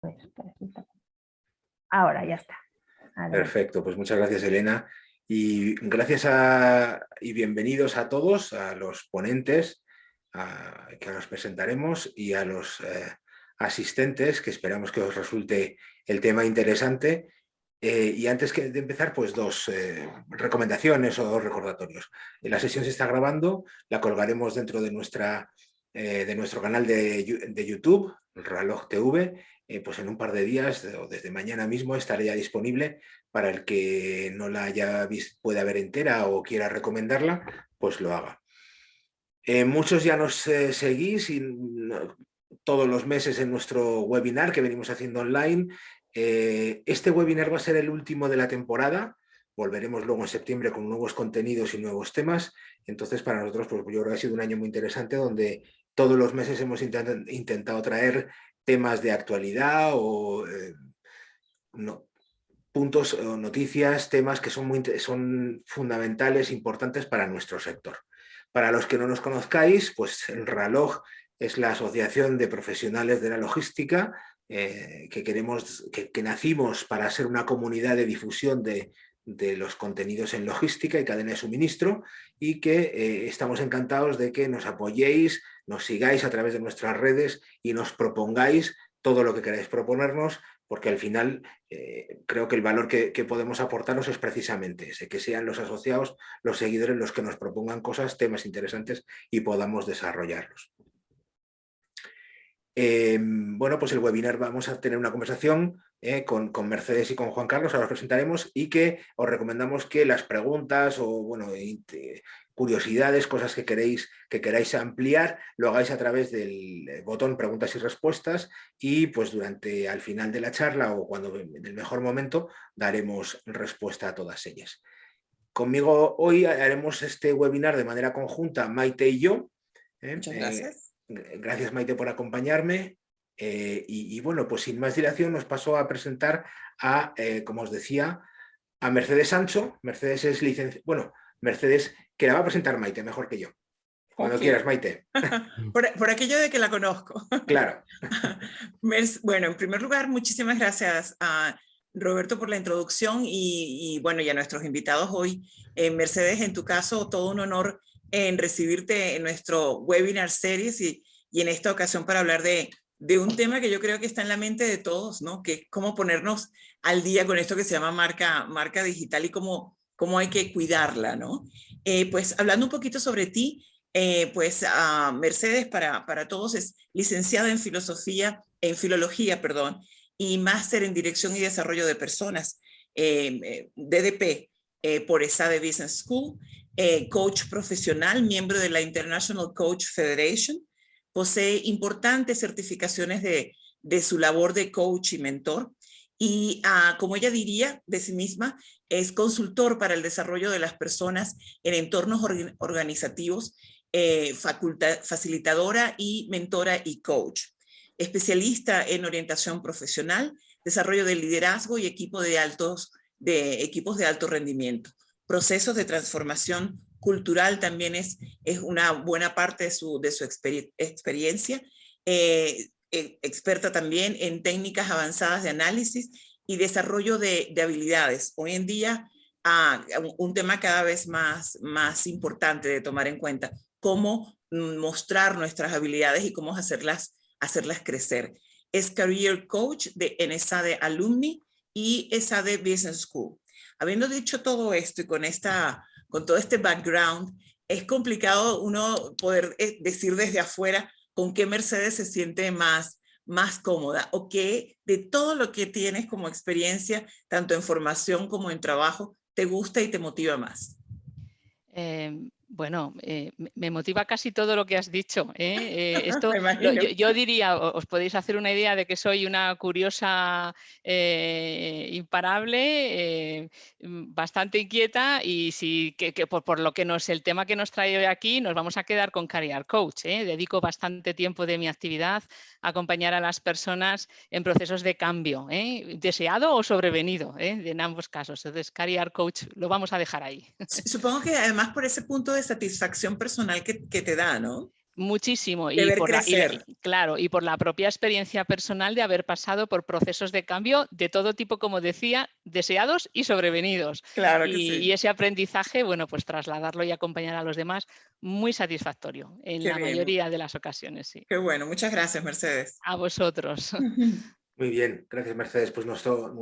Pues, ahora ya está. Adelante. Perfecto, pues muchas gracias, Elena. Y gracias y bienvenidos a todos, a los ponentes que ahora os presentaremos y a los asistentes, que esperamos que os resulte el tema interesante. Y antes de empezar, pues dos recomendaciones o dos recordatorios. La sesión se está grabando, la colgaremos dentro de nuestro canal de YouTube, el Reloj TV, pues en un par de días o desde mañana mismo estará ya disponible para el que no la haya visto, pueda ver entera o quiera recomendarla, pues lo haga. Muchos ya nos seguís todos los meses en nuestro webinar que venimos haciendo online. Este webinar va a ser el último de la temporada. Volveremos luego en septiembre con nuevos contenidos y nuevos temas. Entonces, para nosotros, pues yo creo que ha sido un año muy interesante donde todos los meses hemos intentado traer temas de actualidad o puntos o noticias, temas que son fundamentales, importantes para nuestro sector. Para los que no nos conozcáis, pues el RALOG es la Asociación de Profesionales de la Logística, que nacimos para ser una comunidad de difusión de los contenidos en logística y cadena de suministro, y que estamos encantados de que nos apoyéis, nos sigáis a través de nuestras redes y nos propongáis todo lo que queráis proponernos, porque al final creo que el valor que podemos aportaros es precisamente ese, que sean los asociados, los seguidores, los que nos propongan cosas, temas interesantes y podamos desarrollarlos. Bueno, pues el webinar vamos a tener una conversación con Mercedes y con Juan Carlos, ahora os presentaremos, y que os recomendamos que las preguntas o bueno, curiosidades, cosas que queráis ampliar, lo hagáis a través del botón preguntas y respuestas, y pues al final de la charla o en el mejor momento daremos respuesta a todas ellas. Conmigo hoy haremos este webinar de manera conjunta, Maite y yo. Muchas gracias. Gracias, Maite, por acompañarme. Y bueno, pues sin más dilación os paso a presentar como os decía, a Mercedes Sancho. Mercedes es licenciada. Bueno, Mercedes, que la va a presentar Maite, mejor que yo. Cuando quieras, Maite. por aquello de que la conozco. Claro. Bueno, en primer lugar, muchísimas gracias a Roberto por la introducción y bueno, y a nuestros invitados hoy. Mercedes, en tu caso, todo un honor en recibirte en nuestro webinar series y en esta ocasión para hablar de un tema que yo creo que está en la mente de todos, ¿no? Que es cómo ponernos al día con esto que se llama marca digital y cómo hay que cuidarla, ¿no? Pues hablando un poquito sobre ti, Mercedes para todos es licenciada en filología, y máster en dirección y desarrollo de personas, DDP, por ESADE Business School, coach profesional, miembro de la International Coach Federation, posee importantes certificaciones de su labor de coach y mentor, y como ella diría de sí misma, es consultor para el desarrollo de las personas en entornos organizativos, facilitadora y mentora y coach, especialista en orientación profesional, desarrollo de liderazgo y equipos de alto rendimiento. Procesos de transformación cultural también es una buena parte de su experiencia. Experta también en técnicas avanzadas de análisis y desarrollo de habilidades. Hoy en día, un tema cada vez más importante de tomar en cuenta, cómo mostrar nuestras habilidades y cómo hacerlas crecer. Es Career Coach en ESADE Alumni y ESADE Business School. Habiendo dicho todo esto y con todo este background, es complicado uno poder decir desde afuera con qué Mercedes se siente más cómoda, o qué de todo lo que tienes como experiencia, tanto en formación como en trabajo, te gusta y te motiva más. Bueno, me motiva casi todo lo que has dicho. Esto, yo diría, os podéis hacer una idea de que soy una curiosa imparable, bastante inquieta, y que por lo que el tema que nos trae hoy aquí, nos vamos a quedar con Career Coach. Dedico bastante tiempo de mi actividad a acompañar a las personas en procesos de cambio, deseado o sobrevenido, en ambos casos. Entonces, Career Coach lo vamos a dejar ahí. Supongo que además por ese punto de satisfacción personal que te da, ¿no? Muchísimo. De ver crecer. Claro, y por la propia experiencia personal de haber pasado por procesos de cambio de todo tipo, como decía, deseados y sobrevenidos. Claro que sí. Y ese aprendizaje, bueno, pues trasladarlo y acompañar a los demás, muy satisfactorio en Qué la bien. mayoría de las ocasiones, sí. Qué bueno, muchas gracias, Mercedes. A vosotros. Muy bien, gracias Mercedes. Pues nuestro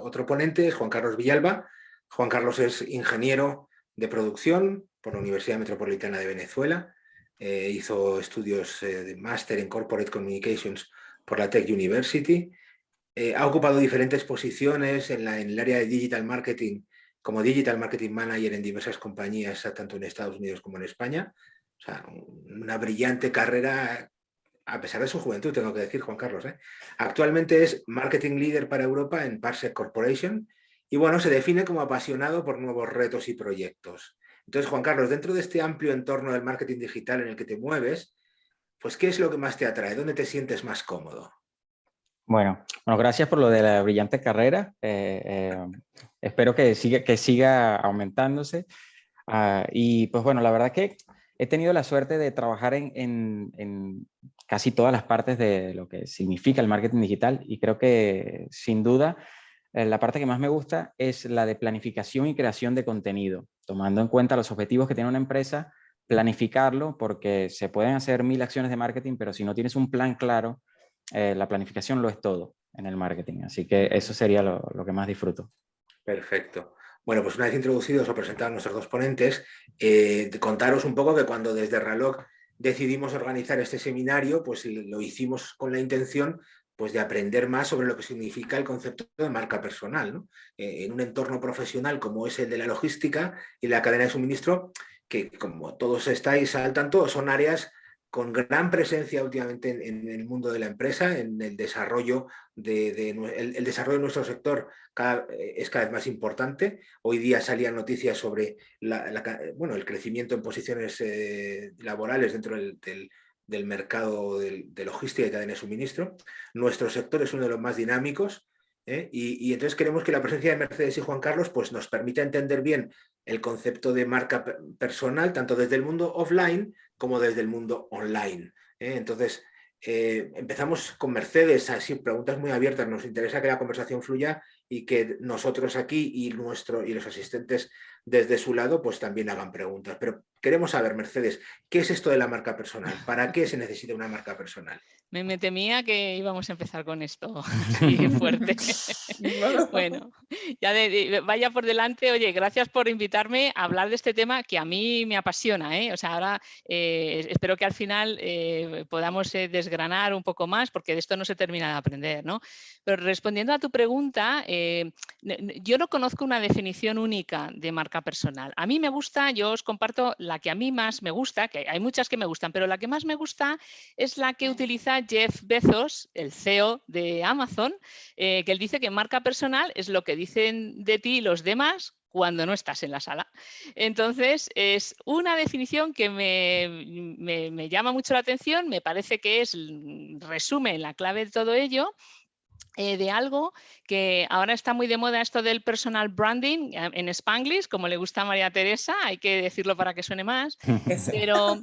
otro ponente es Juan Carlos Villalba. Juan Carlos es ingeniero de producción por la Universidad Metropolitana de Venezuela. Hizo estudios de máster en Corporate Communications por la Tech University. Ha ocupado diferentes posiciones en el área de Digital Marketing como Digital Marketing Manager en diversas compañías, tanto en Estados Unidos como en España. O sea, una brillante carrera, a pesar de su juventud, tengo que decir, Juan Carlos. Actualmente es Marketing Leader para Europa en Parsec Corporation y, bueno, se define como apasionado por nuevos retos y proyectos. Entonces, Juan Carlos, dentro de este amplio entorno del marketing digital en el que te mueves, pues, ¿qué es lo que más te atrae? ¿Dónde te sientes más cómodo? Bueno, gracias por lo de la brillante carrera. Espero que siga aumentándose. Y pues bueno, la verdad que he tenido la suerte de trabajar en casi todas las partes de lo que significa el marketing digital y creo que sin duda la parte que más me gusta es la de planificación y creación de contenido, tomando en cuenta los objetivos que tiene una empresa, planificarlo porque se pueden hacer 1000 acciones de marketing, pero si no tienes un plan claro, la planificación lo es todo en el marketing. Así que eso sería lo que más disfruto. Perfecto. Bueno, pues una vez introducidos o presentados nuestros dos ponentes, contaros un poco que cuando desde Ralog decidimos organizar este seminario, pues lo hicimos con la intención pues, de aprender más sobre lo que significa el concepto de marca personal, ¿no? En un entorno profesional como es el de la logística y la cadena de suministro, que como todos estáis al tanto, son áreas con gran presencia últimamente en el mundo de la empresa, en el desarrollo el desarrollo de nuestro sector es cada vez más importante. Hoy día salían noticias sobre el crecimiento en posiciones laborales dentro del mercado de logística y cadena de suministro. Nuestro sector es uno de los más dinámicos. Y entonces queremos que la presencia de Mercedes y Juan Carlos pues, nos permita entender bien el concepto de marca personal, tanto desde el mundo offline como desde el mundo online. Entonces, empezamos con Mercedes, así preguntas muy abiertas. Nos interesa que la conversación fluya y que nosotros aquí y los asistentes desde su lado pues también hagan preguntas. Pero queremos saber, Mercedes, ¿qué es esto de la marca personal? ¿Para qué se necesita una marca personal? Me temía que íbamos a empezar con esto así fuerte. Bueno, ya vaya por delante. Oye, gracias por invitarme a hablar de este tema que a mí me apasiona, ¿eh? O sea, ahora espero que al final podamos desgranar un poco más, porque de esto no se termina de aprender, ¿no? Pero respondiendo a tu pregunta, yo no conozco una definición única de marca personal. A mí me gusta, yo os comparto la que a mí más me gusta, que hay muchas que me gustan, pero la que más me gusta es la que utiliza Jeff Bezos, el CEO de Amazon, que él dice que marca personal es lo que dicen de ti los demás cuando no estás en la sala. Entonces, es una definición que me llama mucho la atención, me parece que resume la clave de todo ello, de algo que ahora está muy de moda, esto del personal branding en Spanglish, como le gusta a María Teresa, hay que decirlo para que suene más, pero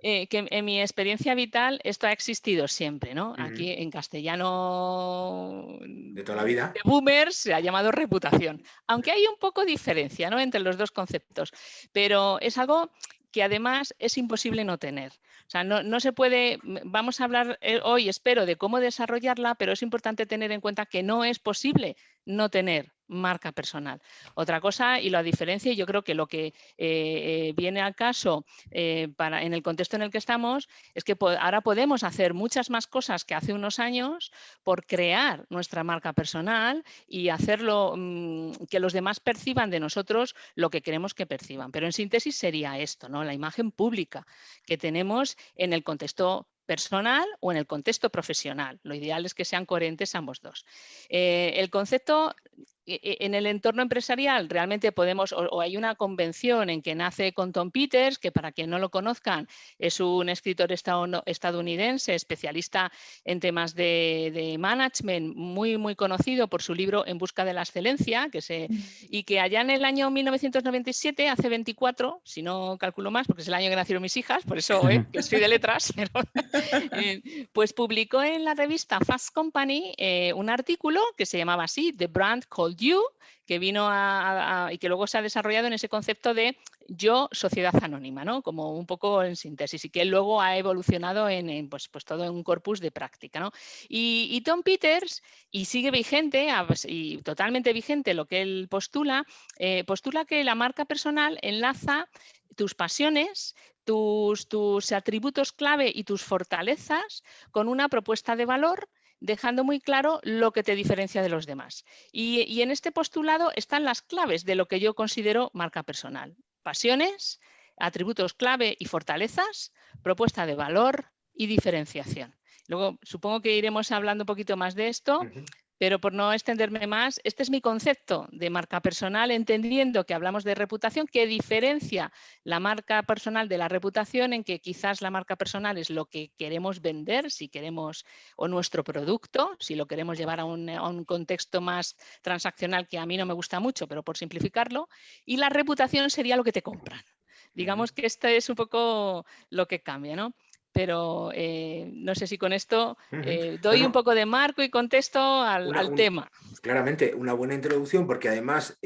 que en mi experiencia vital esto ha existido siempre, ¿no? Aquí en castellano de toda la vida, de boomers se ha llamado reputación, aunque hay un poco de diferencia, ¿no?, entre los dos conceptos, pero es algo que además es imposible no tener. O sea, no se puede, vamos a hablar hoy, espero, de cómo desarrollarla, pero es importante tener en cuenta que no es posible no tener marca personal. Otra cosa, y la diferencia, y yo creo que lo que viene al caso en el contexto en el que estamos, es que ahora podemos hacer muchas más cosas que hace unos años por crear nuestra marca personal y hacerlo que los demás perciban de nosotros lo que queremos que perciban. Pero en síntesis sería esto, ¿no? La imagen pública que tenemos en el contexto personal o en el contexto profesional. Lo ideal es que sean coherentes ambos dos. El concepto en el entorno empresarial realmente podemos, o hay una convención en que nace con Tom Peters, que para quien no lo conozcan es un escritor estadounidense, especialista en temas de management, muy, muy conocido por su libro En busca de la excelencia, y que allá en el año 1997, hace 24, si no calculo más, porque es el año que nacieron mis hijas, por eso que soy de letras, pero, pues publicó en la revista Fast Company un artículo que se llamaba así, The Brand Called You, que vino y que luego se ha desarrollado en ese concepto de yo, sociedad anónima, ¿no? Como un poco en síntesis, y que luego ha evolucionado en pues todo un corpus de práctica, ¿no? Y Tom Peters, y sigue vigente, y totalmente vigente lo que él postula, postula que la marca personal enlaza tus pasiones, tus atributos clave y tus fortalezas con una propuesta de valor, dejando muy claro lo que te diferencia de los demás. Y en este postulado están las claves de lo que yo considero marca personal. Pasiones, atributos clave y fortalezas, propuesta de valor y diferenciación. Luego supongo que iremos hablando un poquito más de esto, pero por no extenderme más, este es mi concepto de marca personal, entendiendo que hablamos de reputación, que diferencia la marca personal de la reputación, en que quizás la marca personal es lo que queremos vender, si queremos, o nuestro producto, si lo queremos llevar a un contexto más transaccional, que a mí no me gusta mucho, pero por simplificarlo, y la reputación sería lo que te compran. Digamos que este es un poco lo que cambia, ¿no? Pero no sé si con esto doy un poco de marco y contexto al tema. Claramente, una buena introducción, porque además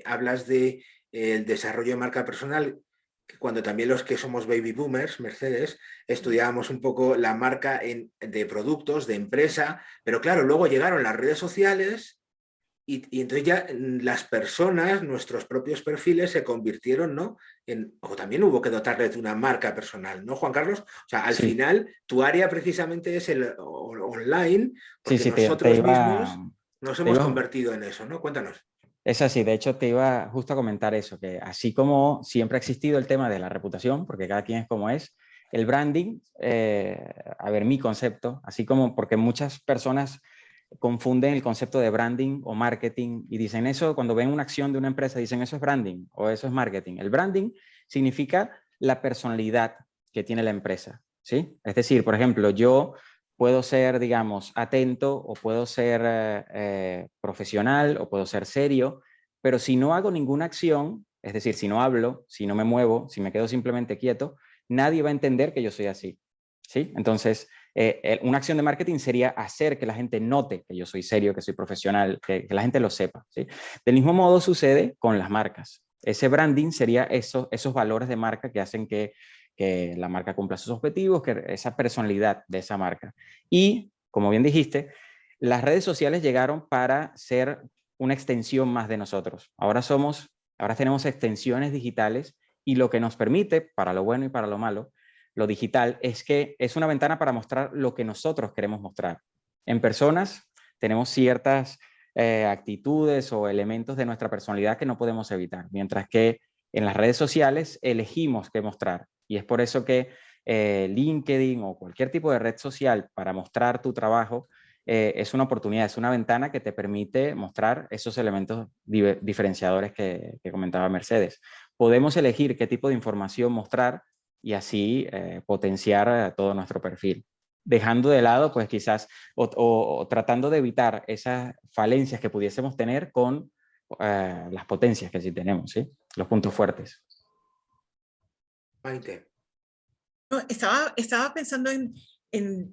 hablas de el desarrollo de marca personal, que cuando también los que somos baby boomers, Mercedes, estudiábamos un poco la marca de productos, de empresa, pero claro, luego llegaron las redes sociales. Y entonces ya las personas, nuestros propios perfiles se convirtieron, ¿no? O también hubo que dotarle de una marca personal, ¿no, Juan Carlos? O sea, al final tu área precisamente es el online, porque nosotros mismos nos hemos convertido en eso, ¿no? Cuéntanos. Es así, de hecho te iba justo a comentar eso, que así como siempre ha existido el tema de la reputación, porque cada quien es como es, el branding, a ver, mi concepto, así como porque muchas personas confunden el concepto de branding o marketing y dicen eso, cuando ven una acción de una empresa, dicen eso es branding o eso es marketing. El branding significa la personalidad que tiene la empresa, ¿sí? Es decir, por ejemplo, yo puedo ser, digamos, atento o puedo ser profesional o puedo ser serio, pero si no hago ninguna acción, es decir, si no hablo, si no me muevo, si me quedo simplemente quieto, nadie va a entender que yo soy así, ¿sí? Entonces, una acción de marketing sería hacer que la gente note que yo soy serio, que soy profesional, que la gente lo sepa, ¿sí? Del mismo modo sucede con las marcas. Ese branding sería esos valores de marca que hacen que la marca cumpla sus objetivos, que esa personalidad de esa marca. Y, como bien dijiste, las redes sociales llegaron para ser una extensión más de nosotros. Ahora tenemos extensiones digitales y lo que nos permite, para lo bueno y para lo malo, lo digital es que es una ventana para mostrar lo que nosotros queremos mostrar. En personas tenemos ciertas actitudes o elementos de nuestra personalidad que no podemos evitar, mientras que en las redes sociales elegimos qué mostrar. Y es por eso que LinkedIn o cualquier tipo de red social para mostrar tu trabajo es una oportunidad, es una ventana que te permite mostrar esos elementos diferenciadores que comentaba Mercedes. Podemos elegir qué tipo de información mostrar y así potenciar todo nuestro perfil. Dejando de lado, pues quizás, o tratando de evitar esas falencias que pudiésemos tener con las potencias que sí tenemos, ¿sí? Los puntos fuertes. Maite. No, estaba pensando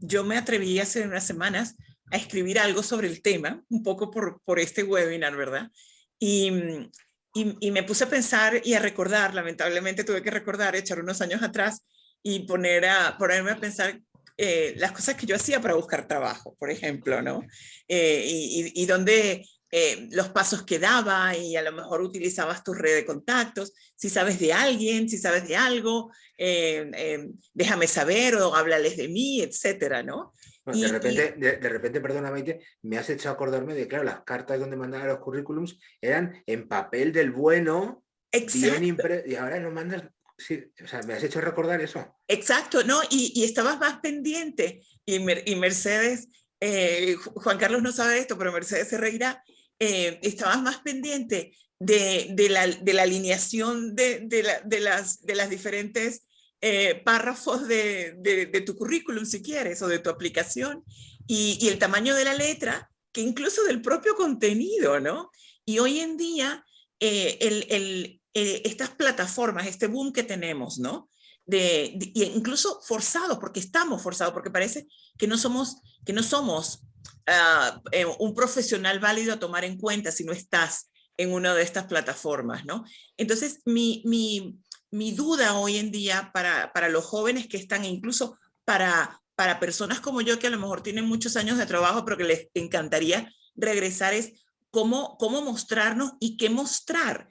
yo me atreví hace unas semanas a escribir algo sobre el tema, un poco por este webinar, ¿verdad? Y me puse a pensar y a recordar, lamentablemente tuve que recordar, echar unos años atrás y ponerme a pensar las cosas que yo hacía para buscar trabajo, por ejemplo, ¿no? Y donde los pasos que daba y a lo mejor utilizabas tu red de contactos, si sabes de alguien, si sabes de algo, déjame saber o háblales de mí, etcétera, ¿no? Bueno, de repente, perdona Maite, me has hecho acordarme de, claro, las cartas donde mandaba los currículums eran en papel del bueno, bien impreso, y ahora nos mandas, sí, o sea, me has hecho recordar eso. Exacto, ¿no? Y estabas más pendiente, y Mercedes, Juan Carlos no sabe esto, pero Mercedes se reirá, estabas más pendiente de la alineación de las diferentes párrafos de tu currículum, si quieres, o de tu aplicación, y el tamaño de la letra, que incluso del propio contenido, ¿no? Y hoy en día, estas plataformas, este boom que tenemos, ¿no? Incluso forzados, porque estamos forzados, porque parece que no somos un profesional válido a tomar en cuenta si no estás en una de estas plataformas, ¿no? Entonces, mi duda hoy en día para los jóvenes que están, incluso para personas como yo que a lo mejor tienen muchos años de trabajo, pero que les encantaría regresar, es cómo mostrarnos y qué mostrar.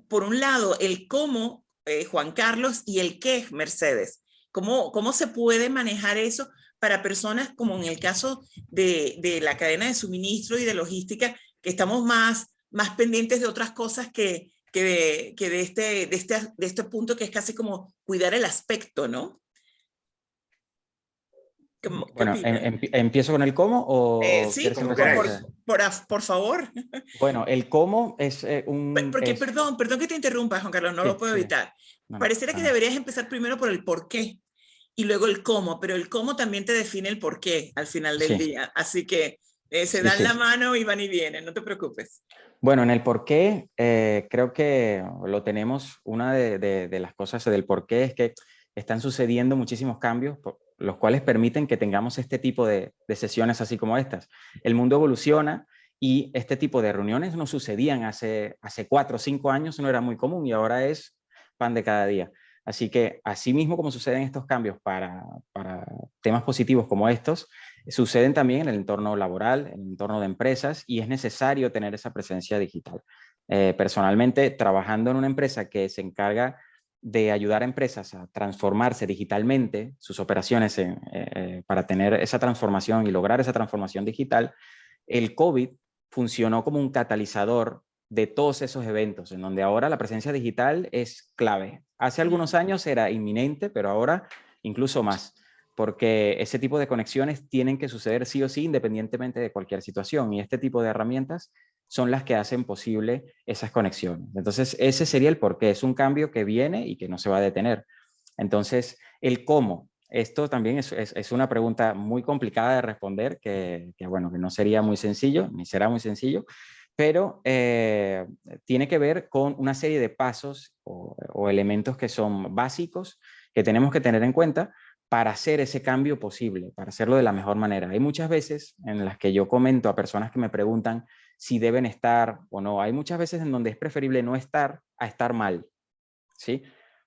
Por un lado, el cómo, Juan Carlos, y el qué, Mercedes. ¿Cómo se puede manejar eso para personas como en el caso de la cadena de suministro y de logística, que estamos más pendientes de otras cosas que de este punto, que es casi como cuidar el aspecto, ¿no? Bueno, ¿empiezo con el cómo o sí, quieres empezar? Por favor. Bueno, el cómo es Porque, perdón que te interrumpa, Juan Carlos, no lo puedo evitar. No, pareciera que deberías empezar primero por el por qué y luego el cómo, pero el cómo también te define el por qué al final del día. Así que se dan la mano y van y vienen, no te preocupes. Bueno, en el por qué, creo que lo tenemos. Una de las cosas del por qué es que están sucediendo muchísimos cambios, los cuales permiten que tengamos este tipo de sesiones así como estas. El mundo evoluciona y este tipo de reuniones no sucedían hace 4 o 5 años, no era muy común y ahora es pan de cada día. Así que, así mismo como suceden estos cambios para temas positivos como estos, suceden también en el entorno laboral, en el entorno de empresas, y es necesario tener esa presencia digital. Personalmente, trabajando en una empresa que se encarga de ayudar a empresas a transformarse digitalmente, sus operaciones para tener esa transformación y lograr esa transformación digital, el COVID funcionó como un catalizador de todos esos eventos, en donde ahora la presencia digital es clave. Hace algunos años era inminente, pero ahora incluso más, porque ese tipo de conexiones tienen que suceder sí o sí, independientemente de cualquier situación, y este tipo de herramientas son las que hacen posible esas conexiones. Entonces, ese sería el porqué. Es un cambio que viene y que no se va a detener. Entonces, el cómo. Esto también es una pregunta muy complicada de responder, que no sería muy sencillo, ni será muy sencillo, pero tiene que ver con una serie de pasos o elementos que son básicos que tenemos que tener en cuenta para hacer ese cambio posible, para hacerlo de la mejor manera. Hay muchas veces en las que yo comento a personas que me preguntan si deben estar o no. Hay muchas veces en donde es preferible no estar a estar mal, ¿sí?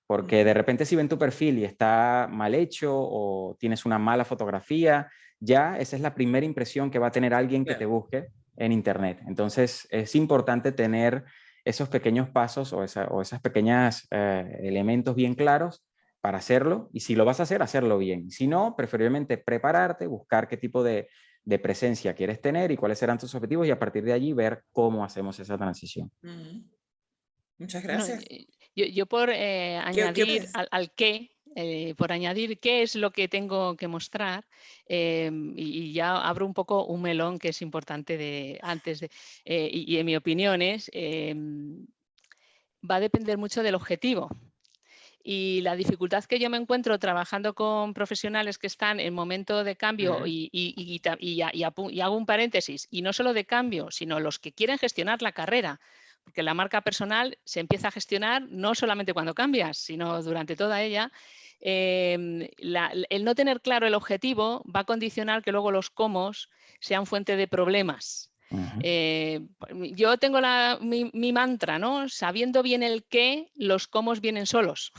Porque de repente si ven tu perfil y está mal hecho o tienes una mala fotografía, ya esa es la primera impresión que va a tener alguien que te busque en Internet. Entonces es importante tener esos pequeños pasos o esas pequeñas elementos bien claros para hacerlo, y si lo vas a hacer, hacerlo bien. Si no, preferiblemente prepararte, buscar qué tipo de presencia quieres tener y cuáles serán tus objetivos, y a partir de allí ver cómo hacemos esa transición. Muchas gracias. Yo por añadir al qué, por añadir qué es lo que tengo que mostrar, y ya abro un poco un melón que es importante y en mi opinión va a depender mucho del objetivo. Y la dificultad que yo me encuentro trabajando con profesionales que están en momento de cambio, y hago un paréntesis, y no solo de cambio, sino los que quieren gestionar la carrera, porque la marca personal se empieza a gestionar no solamente cuando cambias, sino durante toda ella. El no tener claro el objetivo va a condicionar que luego los cómo sean fuente de problemas. Yo tengo mi mantra, ¿no? Sabiendo bien el qué, los cómo vienen solos.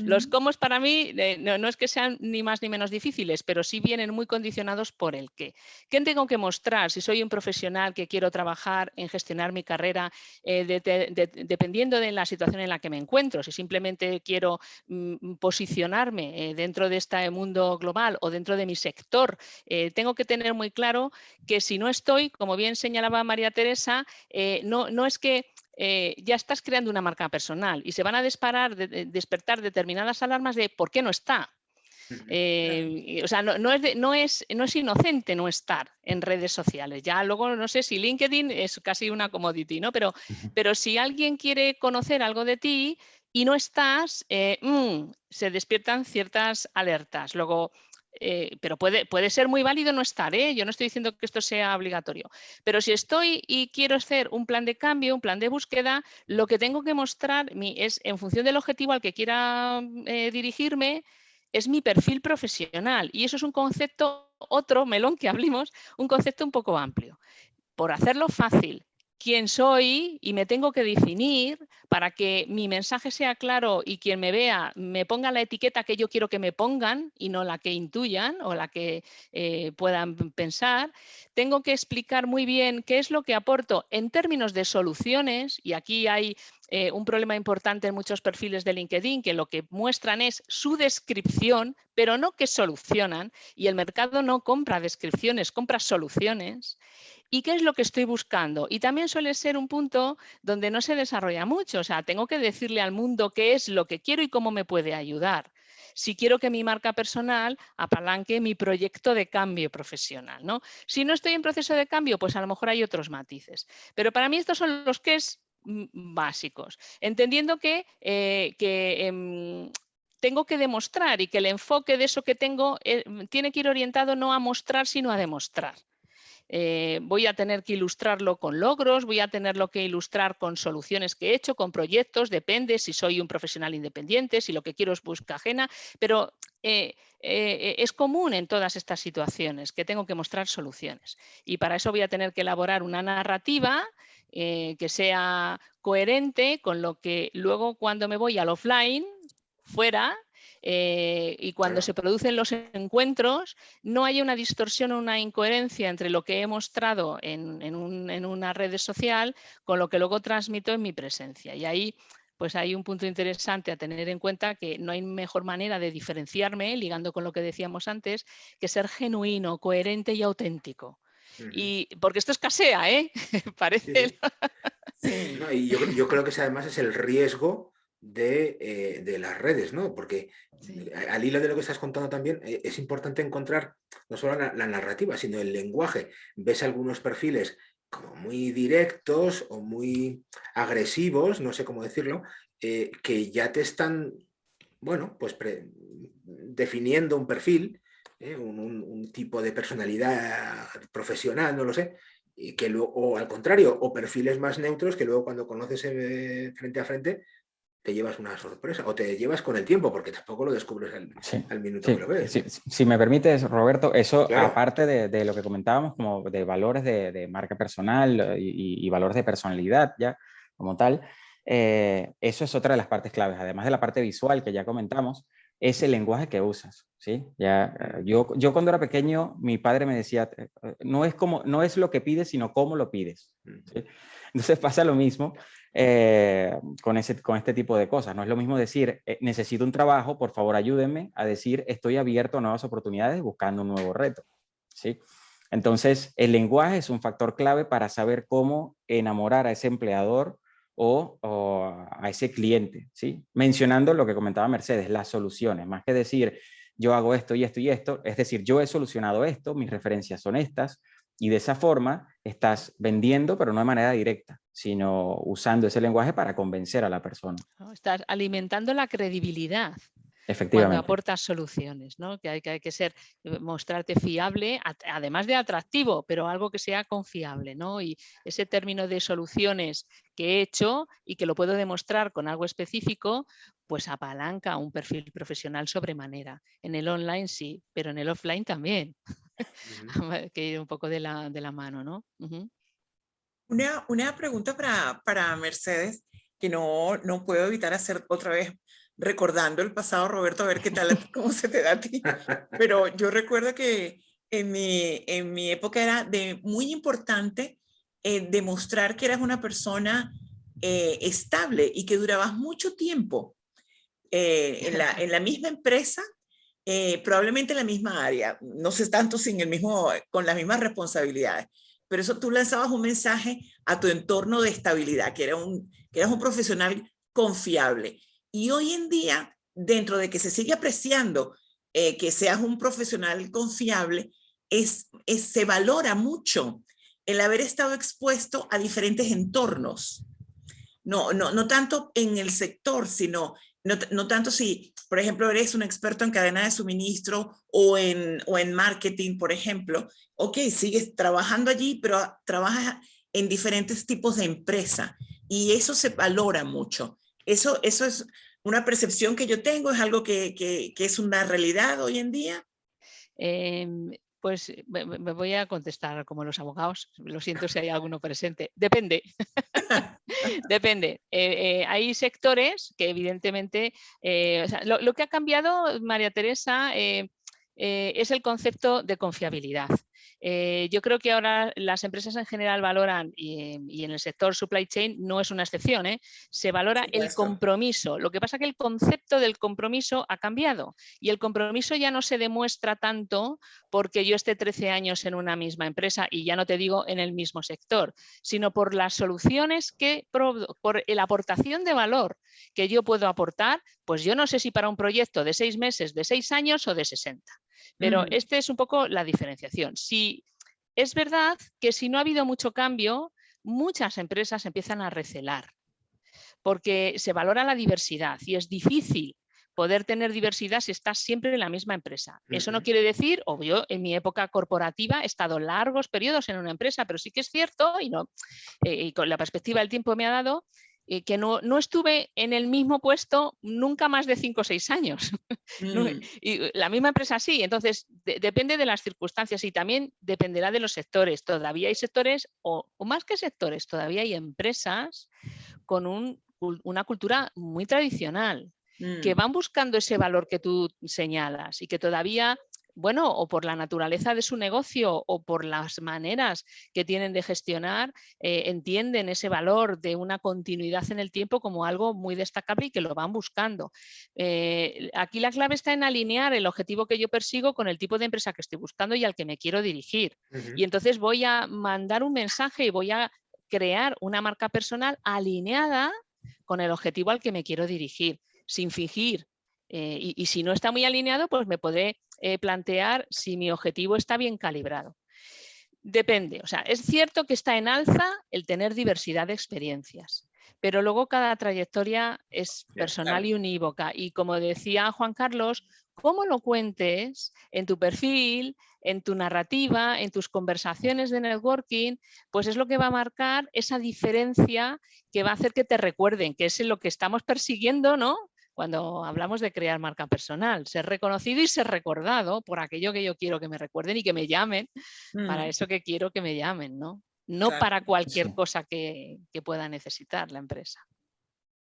Los cómo para mí no es que sean ni más ni menos difíciles, pero sí vienen muy condicionados por el qué. ¿Qué tengo que mostrar si soy un profesional que quiero trabajar en gestionar mi carrera, dependiendo de la situación en la que me encuentro? Si simplemente quiero posicionarme dentro de este mundo global o dentro de mi sector, tengo que tener muy claro que si no estoy, como bien señalaba María Teresa, no es que ya estás creando una marca personal y se van a despertar determinadas alarmas de por qué no está. O sea, no es inocente no estar en redes sociales. Ya luego no sé si LinkedIn es casi una commodity, ¿no? Pero si alguien quiere conocer algo de ti y no estás, se despiertan ciertas alertas. Luego, pero puede ser muy válido no estar, ¿eh? Yo no estoy diciendo que esto sea obligatorio. Pero si estoy y quiero hacer un plan de cambio, un plan de búsqueda, lo que tengo que mostrar es, en función del objetivo al que quiera dirigirme, es mi perfil profesional. Y eso es un concepto, otro melón que abrimos, un concepto un poco amplio. Por hacerlo fácil, quién soy y me tengo que definir para que mi mensaje sea claro y quien me vea me ponga la etiqueta que yo quiero que me pongan y no la que intuyan o la que puedan pensar. Tengo que explicar muy bien qué es lo que aporto en términos de soluciones, y aquí hay un problema importante en muchos perfiles de LinkedIn, que lo que muestran es su descripción, pero no que solucionan, y el mercado no compra descripciones, compra soluciones. ¿Y qué es lo que estoy buscando? Y también suele ser un punto donde no se desarrolla mucho. O sea, tengo que decirle al mundo qué es lo que quiero y cómo me puede ayudar. Si quiero que mi marca personal apalanque mi proyecto de cambio profesional, ¿no? Si no estoy en proceso de cambio, pues a lo mejor hay otros matices. Pero para mí estos son los que es básicos. Entendiendo que tengo que demostrar y que el enfoque de eso que tengo tiene que ir orientado no a mostrar, sino a demostrar. Voy a tener que ilustrarlo con logros, voy a tenerlo que ilustrar con soluciones que he hecho, con proyectos, depende si soy un profesional independiente, si lo que quiero es búsqueda ajena, pero es común en todas estas situaciones que tengo que mostrar soluciones. Y para eso voy a tener que elaborar una narrativa que sea coherente con lo que luego, cuando me voy al offline, fuera, y cuando se producen los encuentros, no haya una distorsión o una incoherencia entre lo que he mostrado en una red social con lo que luego transmito en mi presencia. Y ahí pues hay un punto interesante a tener en cuenta, que no hay mejor manera de diferenciarme, ligando con lo que decíamos antes, que ser genuino, coherente y auténtico. Y porque esto escasea, ¿eh? Parece. Sí. Sí. No, y yo creo que ese además es el riesgo de las redes, ¿no? Porque Sí. al hilo de lo que estás contando también, es importante encontrar no solo la narrativa, sino el lenguaje. Ves algunos perfiles como muy directos o muy agresivos, no sé cómo decirlo, que ya te están, bueno, pues definiendo un perfil, un tipo de personalidad profesional, no lo sé, y que luego, o al contrario, o perfiles más neutros que luego cuando conoces frente a frente te llevas una sorpresa, o te llevas con el tiempo, porque tampoco lo descubres al minuto que lo ves. Sí, si me permites, Roberto, eso Claro. aparte de lo que comentábamos, como de valores de marca personal y valores de personalidad ya como tal, eso es otra de las partes claves, además de la parte visual que ya comentamos, es el lenguaje que usas, ¿sí? Yo cuando era pequeño, mi padre me decía, no es lo que pides, sino cómo lo pides, ¿sí? Entonces pasa lo mismo con este tipo de cosas. No es lo mismo decir, necesito un trabajo, por favor ayúdenme, a decir, estoy abierto a nuevas oportunidades buscando un nuevo reto, ¿sí? Entonces, el lenguaje es un factor clave para saber cómo enamorar a ese empleador o a ese cliente, ¿sí? Mencionando lo que comentaba Mercedes, las soluciones, más que decir, yo hago esto y esto y esto, es decir, yo he solucionado esto, mis referencias son estas, y de esa forma estás vendiendo, pero no de manera directa, sino usando ese lenguaje para convencer a la persona. Estás alimentando la credibilidad. Efectivamente. Cuando aportas soluciones, ¿no? Que hay que ser, mostrarte fiable, además de atractivo, pero algo que sea confiable, ¿no? Y ese término de soluciones que he hecho y que lo puedo demostrar con algo específico, pues apalanca un perfil profesional sobremanera. En el online sí, pero en el offline también. Hay que ir un poco de la mano, ¿no? Una pregunta para Mercedes, que no puedo evitar hacer otra vez, recordando el pasado, Roberto, a ver qué tal, cómo se te da a ti. Pero yo recuerdo que en mi época era muy importante demostrar que eras una persona estable y que durabas mucho tiempo en la misma empresa, probablemente en la misma área, no sé tanto con las mismas responsabilidades, pero eso tú lanzabas un mensaje a tu entorno de estabilidad, que eras un profesional confiable. Y hoy en día, dentro de que se sigue apreciando que seas un profesional confiable, se valora mucho el haber estado expuesto a diferentes entornos. No tanto en el sector, sino no tanto si, por ejemplo, eres un experto en cadena de suministro o en marketing, por ejemplo. Ok, sigues trabajando allí, pero trabajas en diferentes tipos de empresa y eso se valora mucho. Eso es una percepción que yo tengo, es algo que es una realidad hoy en día. Pues me voy a contestar como los abogados. Lo siento si hay alguno presente. Depende. Depende. Hay sectores que evidentemente... o sea, lo que ha cambiado, María Teresa, es el concepto de confiabilidad. Yo creo que ahora las empresas en general valoran, y en el sector supply chain no es una excepción, se valora el compromiso. Lo que pasa es que el concepto del compromiso ha cambiado y el compromiso ya no se demuestra tanto porque yo esté 13 años en una misma empresa y ya no te digo en el mismo sector, sino por las soluciones por la aportación de valor que yo puedo aportar, pues yo no sé si para un proyecto de 6 meses, de 6 años o de 60. Pero esta es un poco la diferenciación. Si, es verdad que si no ha habido mucho cambio, muchas empresas empiezan a recelar, porque se valora la diversidad y es difícil poder tener diversidad si estás siempre en la misma empresa. Eso no quiere decir, obvio, en mi época corporativa he estado largos periodos en una empresa, pero sí que es cierto, y con la perspectiva del tiempo me ha dado, que no estuve en el mismo puesto nunca más de 5 o 6 años. Y la misma empresa sí, entonces depende de las circunstancias y también dependerá de los sectores. Todavía hay sectores, o más que sectores, todavía hay empresas con una cultura muy tradicional, que van buscando ese valor que tú señalas y que todavía, bueno, o por la naturaleza de su negocio o por las maneras que tienen de gestionar, entienden ese valor de una continuidad en el tiempo como algo muy destacable y que lo van buscando. Aquí la clave está en alinear el objetivo que yo persigo con el tipo de empresa que estoy buscando y al que me quiero dirigir. Y entonces voy a mandar un mensaje y voy a crear una marca personal alineada con el objetivo al que me quiero dirigir, sin fingir. Y si no está muy alineado, pues me podré plantear si mi objetivo está bien calibrado. Depende, o sea, es cierto que está en alza el tener diversidad de experiencias, pero luego cada trayectoria es personal y unívoca. Y como decía Juan Carlos, cómo lo cuentes en tu perfil, en tu narrativa, en tus conversaciones de networking, pues es lo que va a marcar esa diferencia que va a hacer que te recuerden, que es lo que estamos persiguiendo, ¿no? Cuando hablamos de crear marca personal, ser reconocido y ser recordado por aquello que yo quiero que me recuerden y que me llamen, para eso que quiero que me llamen, ¿no? No para cualquier cosa que pueda necesitar la empresa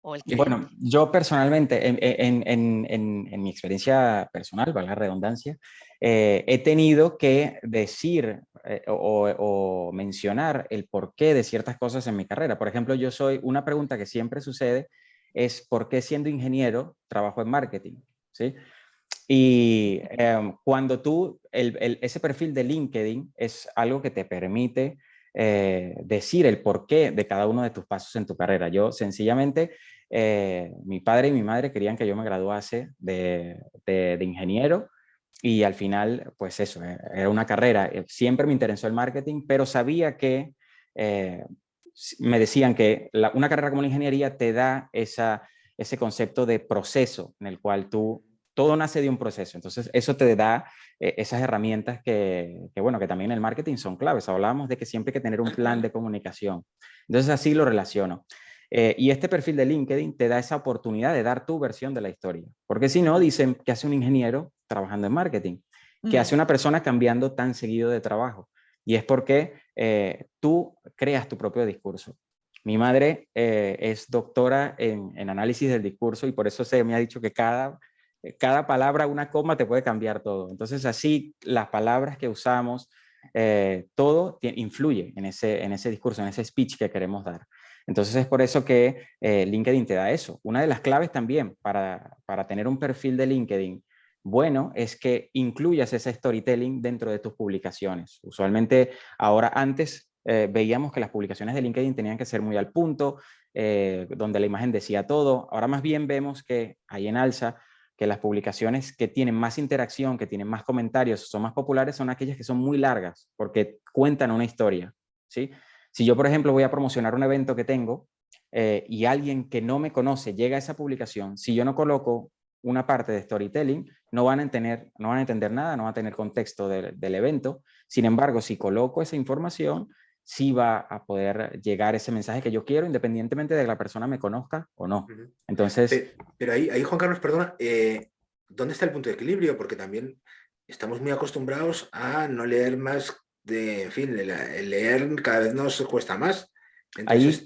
o el cliente. Bueno, yo personalmente, en mi experiencia personal, valga la redundancia, he tenido que decir o mencionar el porqué de ciertas cosas en mi carrera. Por ejemplo, una pregunta que siempre sucede es ¿por qué siendo ingeniero trabajo en marketing? ¿Sí? Y cuando ese perfil de LinkedIn es algo que te permite decir el porqué de cada uno de tus pasos en tu carrera. Yo sencillamente, mi padre y mi madre querían que yo me graduase de ingeniero y al final, pues eso, era una carrera. Siempre me interesó el marketing, pero sabía que me decían que una carrera como la ingeniería te da ese concepto de proceso en el cual todo nace de un proceso. Entonces, eso te da esas herramientas bueno, que también en el marketing son claves. Hablábamos de que siempre hay que tener un plan de comunicación. Entonces, así lo relaciono. Y este perfil de LinkedIn te da esa oportunidad de dar tu versión de la historia. Porque si no, dicen que hace un ingeniero trabajando en marketing, que hace una persona cambiando tan seguido de trabajo. Y es porque tú creas tu propio discurso. Mi madre es doctora en análisis del discurso y por eso se me ha dicho que cada palabra, una coma, te puede cambiar todo. Entonces, así, las palabras que usamos, todo influye en ese discurso, en ese speech que queremos dar. Entonces, es por eso que LinkedIn te da eso. Una de las claves también para tener un perfil de LinkedIn bueno es que incluyas ese storytelling dentro de tus publicaciones. Usualmente, antes veíamos que las publicaciones de LinkedIn tenían que ser muy al punto, donde la imagen decía todo. Ahora más bien vemos que hay en alza que las publicaciones que tienen más interacción, que tienen más comentarios, son más populares, son aquellas que son muy largas, porque cuentan una historia, ¿sí? Si yo, por ejemplo, voy a promocionar un evento que tengo y alguien que no me conoce llega a esa publicación, si yo no coloco una parte de storytelling, no van a entender nada, no van a tener contexto del evento. Sin embargo, si coloco esa información, sí va a poder llegar ese mensaje que yo quiero, independientemente de que la persona me conozca o no. Entonces... Pero ahí, Juan Carlos, perdona, ¿dónde está el punto de equilibrio? Porque también estamos muy acostumbrados a no leer más en fin, el leer cada vez nos cuesta más. Entonces...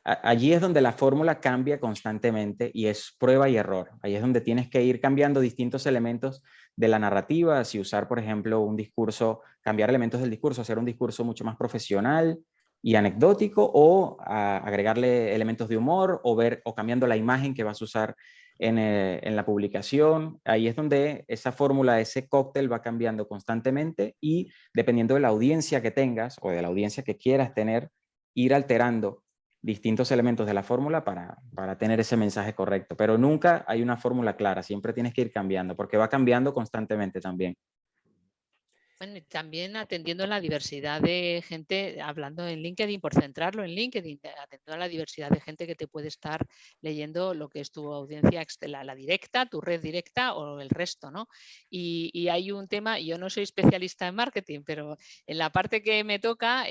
Allí es donde la fórmula cambia constantemente y es prueba y error. Ahí es donde tienes que ir cambiando distintos elementos de la narrativa, si usar, por ejemplo, un discurso, cambiar elementos del discurso, hacer un discurso mucho más profesional y anecdótico, o agregarle elementos de humor, o cambiando la imagen que vas a usar en la publicación. Ahí es donde esa fórmula, ese cóctel va cambiando constantemente y dependiendo de la audiencia que tengas o de la audiencia que quieras tener, ir alterando distintos elementos de la fórmula para tener ese mensaje correcto. Pero nunca hay una fórmula clara, siempre tienes que ir cambiando, porque va cambiando constantemente también. Bueno, y también atendiendo a la diversidad de gente, hablando en LinkedIn, por centrarlo en LinkedIn, atendiendo a la diversidad de gente que te puede estar leyendo lo que es tu audiencia, la directa, tu red directa o el resto, ¿no? Y hay un tema, yo no soy especialista en marketing, pero en la parte que me toca,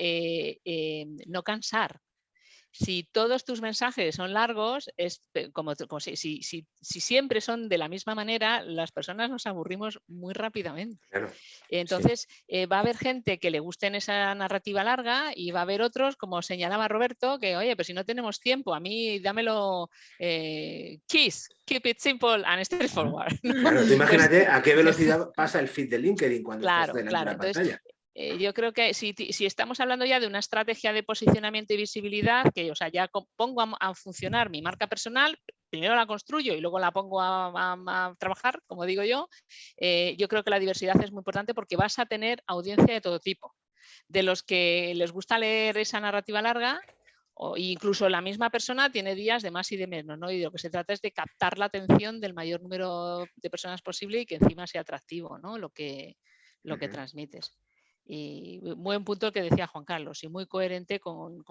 no cansar. Si todos tus mensajes son largos, es como si siempre son de la misma manera, las personas nos aburrimos muy rápidamente. Claro, entonces, va a haber gente que le guste en esa narrativa larga y va a haber otros, como señalaba Roberto, que, oye, pero si no tenemos tiempo, a mí dámelo keep it simple and straightforward. Claro, tú imagínate a qué velocidad pasa el feed de LinkedIn cuando estás delante de la pantalla. Yo creo que si estamos hablando ya de una estrategia de posicionamiento y visibilidad, que ya pongo a funcionar mi marca personal, primero la construyo y luego la pongo a trabajar, como digo yo creo que la diversidad es muy importante porque vas a tener audiencia de todo tipo. De los que les gusta leer esa narrativa larga, o incluso la misma persona tiene días de más y de menos, ¿no? Y de lo que se trata es de captar la atención del mayor número de personas posible y que encima sea atractivo, ¿no? Lo que transmites. Y buen punto el que decía Juan Carlos, y muy coherente con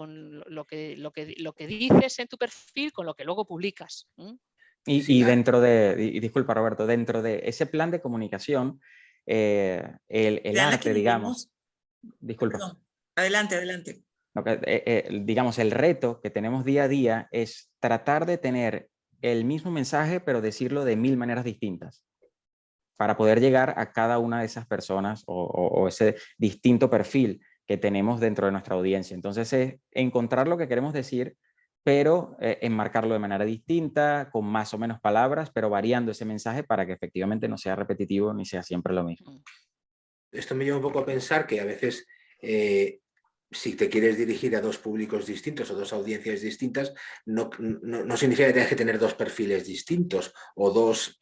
lo que dices en tu perfil con lo que luego publicas. Y dentro de, disculpa Roberto, dentro de ese plan de comunicación, el arte, digamos... Disculpa. Perdón. Adelante. Digamos, el reto que tenemos día a día es tratar de tener el mismo mensaje, pero decirlo de 1000 maneras distintas, para poder llegar a cada una de esas personas o ese distinto perfil que tenemos dentro de nuestra audiencia. Entonces es encontrar lo que queremos decir, pero enmarcarlo de manera distinta, con más o menos palabras, pero variando ese mensaje para que efectivamente no sea repetitivo ni sea siempre lo mismo. Esto me lleva un poco a pensar que a veces si te quieres dirigir a dos públicos distintos o dos audiencias distintas, no significa que tengas que tener dos perfiles distintos o dos...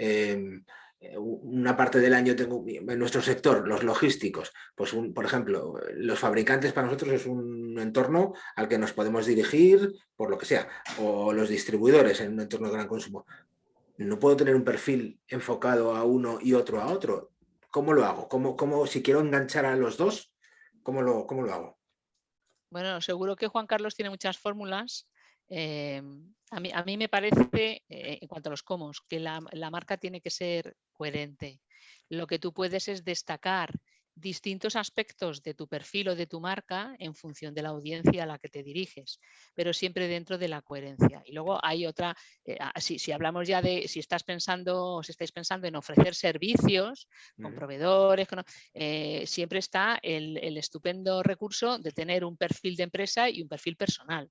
una parte del año tengo en nuestro sector, los logísticos, pues por ejemplo, los fabricantes para nosotros es un entorno al que nos podemos dirigir por lo que sea, o los distribuidores en un entorno de gran consumo. No puedo tener un perfil enfocado a uno y otro a otro. ¿Cómo lo hago? ¿Cómo si quiero enganchar a los dos, cómo lo hago? Bueno, seguro que Juan Carlos tiene muchas fórmulas. A mí me parece, en cuanto a los cómo, que la marca tiene que ser coherente. Lo que tú puedes es destacar distintos aspectos de tu perfil o de tu marca en función de la audiencia a la que te diriges, pero siempre dentro de la coherencia. Y luego hay otra, si hablamos ya de, si estáis pensando en ofrecer servicios con proveedores, siempre está el estupendo recurso de tener un perfil de empresa y un perfil personal.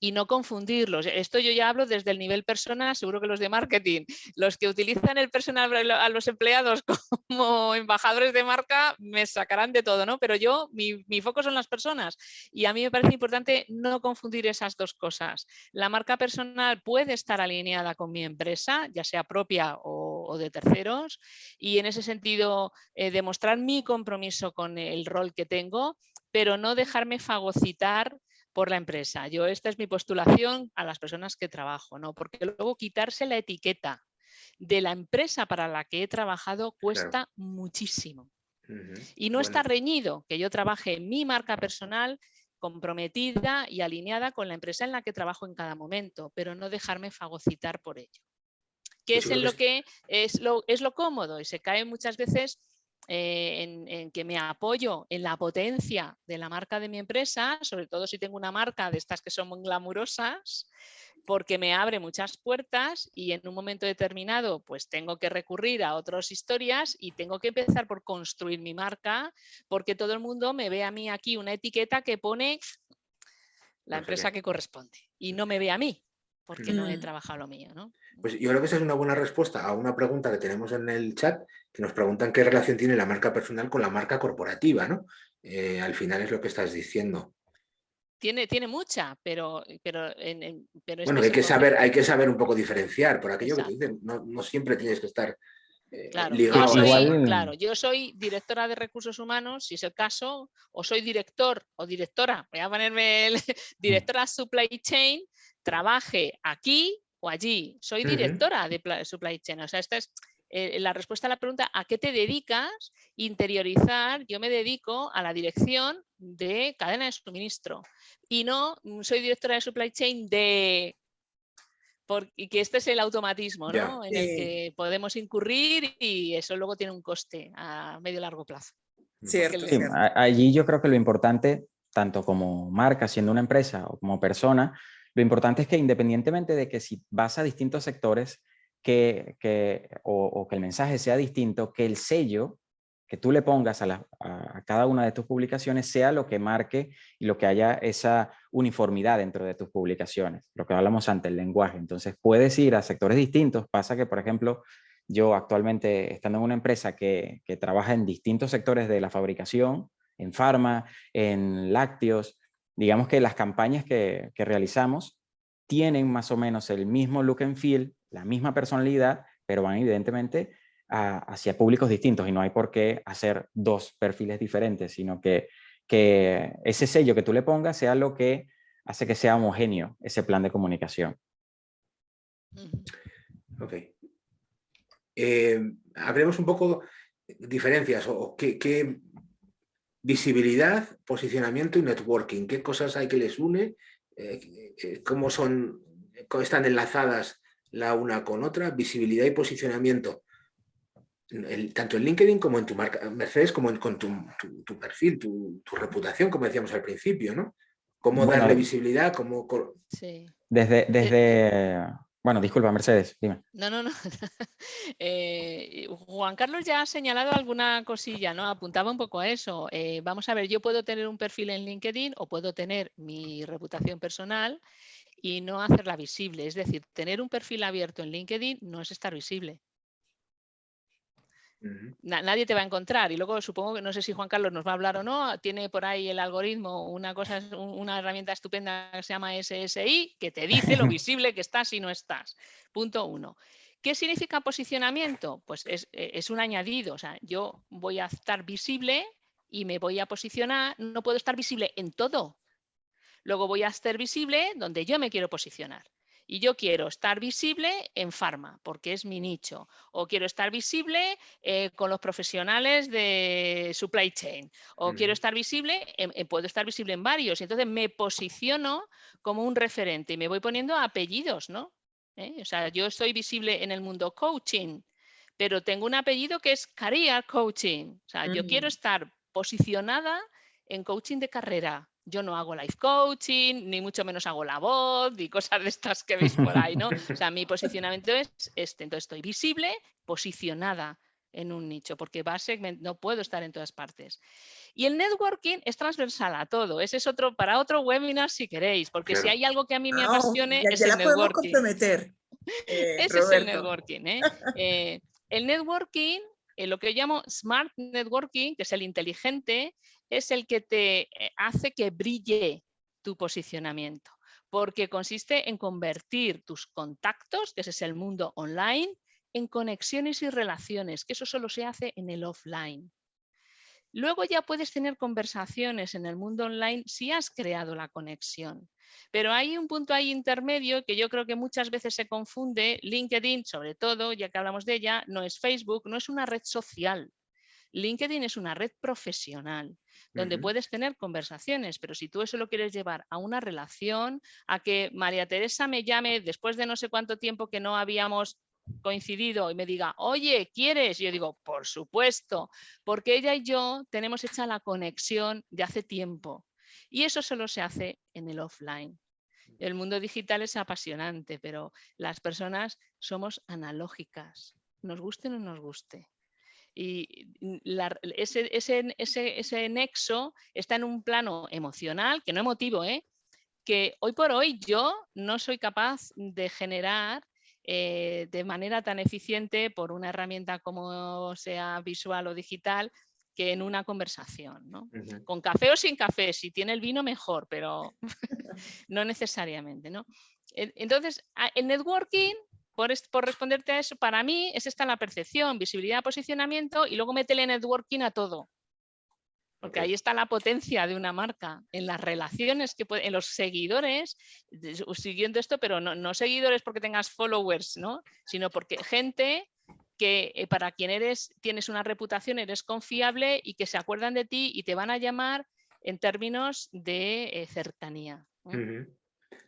Y no confundirlos. Esto yo ya hablo desde el nivel persona, seguro que los de marketing, los que utilizan el personal a los empleados como embajadores de marca me sacarán de todo, ¿no? Pero yo, mi foco son las personas y a mí me parece importante no confundir esas dos cosas. La marca personal puede estar alineada con mi empresa, ya sea propia o de terceros, y en ese sentido demostrar mi compromiso con el rol que tengo, pero no dejarme fagocitar por la empresa. Esta es mi postulación a las personas que trabajo, ¿no? Porque luego quitarse la etiqueta de la empresa para la que he trabajado cuesta muchísimo. Y no está reñido que yo trabaje en mi marca personal comprometida y alineada con la empresa en la que trabajo en cada momento, pero no dejarme fagocitar por ello. Que es en lo que es lo cómodo y se cae muchas veces en que me apoyo en la potencia de la marca de mi empresa, sobre todo si tengo una marca de estas que son muy glamurosas, porque me abre muchas puertas y en un momento determinado pues tengo que recurrir a otras historias y tengo que empezar por construir mi marca, porque todo el mundo me ve a mí aquí una etiqueta que pone la empresa que corresponde y no me ve a mí, porque no he trabajado lo mío, ¿no? Pues yo creo que esa es una buena respuesta a una pregunta que tenemos en el chat, que nos preguntan qué relación tiene la marca personal con la marca corporativa, ¿no? Al final es lo que estás diciendo. Tiene mucha, pero bueno, hay que saber un poco diferenciar, por aquello que te dicen, no siempre tienes que estar ligado a eso. Claro, yo soy directora de recursos humanos, si es el caso, o soy director o directora, voy a ponerme directora supply chain, trabaje aquí o allí, soy directora de supply chain, o sea, esta es la respuesta a la pregunta, ¿a qué te dedicas? Interiorizar, yo me dedico a la dirección de cadena de suministro y no soy directora de supply chain y que este es el automatismo, ¿no? En el que podemos incurrir y eso luego tiene un coste a medio y largo plazo. Cierto. Allí yo creo que lo importante, tanto como marca, siendo una empresa o como persona, lo importante es que independientemente de que si vas a distintos sectores, o que el mensaje sea distinto, que el sello que tú le pongas a cada una de tus publicaciones sea lo que marque y lo que haya esa uniformidad dentro de tus publicaciones, lo que hablamos ante el lenguaje. Entonces puedes ir a sectores distintos. Pasa que, por ejemplo, yo actualmente, estando en una empresa que trabaja en distintos sectores de la fabricación, en farma, en lácteos, digamos que las campañas que realizamos tienen más o menos el mismo look and feel, la misma personalidad, pero van evidentemente hacia públicos distintos y no hay por qué hacer dos perfiles diferentes, sino que ese sello que tú le pongas sea lo que hace que sea homogéneo ese plan de comunicación. Ok. Hablemos un poco diferencias o qué visibilidad, posicionamiento y networking, qué cosas hay que les une, cómo están enlazadas la una con otra, visibilidad y posicionamiento, tanto en LinkedIn como en tu marca, Mercedes, como con tu perfil, tu reputación, como decíamos al principio, ¿no? Cómo darle visibilidad, cómo... Sí. Bueno, disculpa, Mercedes, dime. No. Juan Carlos ya ha señalado alguna cosilla, ¿no? Apuntaba un poco a eso. Vamos a ver, yo puedo tener un perfil en LinkedIn o puedo tener mi reputación personal y no hacerla visible. Es decir, tener un perfil abierto en LinkedIn no es estar visible. Nadie te va a encontrar y luego supongo que no sé si Juan Carlos nos va a hablar o no, tiene por ahí el algoritmo una herramienta estupenda que se llama SSI que te dice lo visible que estás y no estás. Punto 1. ¿Qué significa posicionamiento? Pues es un añadido, o sea, yo voy a estar visible y me voy a posicionar, no puedo estar visible en todo. Luego voy a estar visible donde yo me quiero posicionar. Y yo quiero estar visible en farma, porque es mi nicho. O quiero estar visible con los profesionales de supply chain. O quiero estar visible, puedo estar visible en varios. Y entonces me posiciono como un referente y me voy poniendo apellidos, ¿no? O sea, yo estoy visible en el mundo coaching, pero tengo un apellido que es Career Coaching. O sea, yo quiero estar posicionada en coaching de carrera. Yo no hago life coaching, ni mucho menos hago la voz, ni cosas de estas que veis por ahí, ¿no? O sea, mi posicionamiento es este. Entonces, estoy visible, posicionada en un nicho, porque no puedo estar en todas partes. Y el networking es transversal a todo. Ese es para otro webinar si queréis, porque si hay algo que a mí me apasione es el networking. Ya la podemos comprometer, Ese es el networking. El networking, lo que yo llamo smart networking, que es el inteligente, es el que te hace que brille tu posicionamiento, porque consiste en convertir tus contactos, que ese es el mundo online, en conexiones y relaciones, que eso solo se hace en el offline. Luego ya puedes tener conversaciones en el mundo online si has creado la conexión. Pero hay un punto ahí intermedio que yo creo que muchas veces se confunde. LinkedIn, sobre todo, ya que hablamos de ella, no es Facebook, no es una red social. LinkedIn es una red profesional donde puedes tener conversaciones, pero si tú eso lo quieres llevar a una relación, a que María Teresa me llame después de no sé cuánto tiempo que no habíamos coincidido y me diga, oye, ¿quieres? Y yo digo, por supuesto, porque ella y yo tenemos hecha la conexión de hace tiempo y eso solo se hace en el offline. El mundo digital es apasionante, pero las personas somos analógicas, nos guste o no nos guste. Y ese nexo está en un plano emocional, que no emotivo, que hoy por hoy yo no soy capaz de generar de manera tan eficiente por una herramienta como sea visual o digital que en una conversación, ¿no? Con café o sin café, si tiene el vino mejor, pero no necesariamente, ¿no? Entonces, el networking, por responderte a eso, para mí es esta la percepción, visibilidad, posicionamiento y luego métele networking a todo. Porque ahí está la potencia de una marca, en las relaciones, en los seguidores, siguiendo esto, pero no seguidores porque tengas followers, ¿no? Sino porque gente que para quien tienes una reputación, eres confiable y que se acuerdan de ti y te van a llamar en términos de cercanía.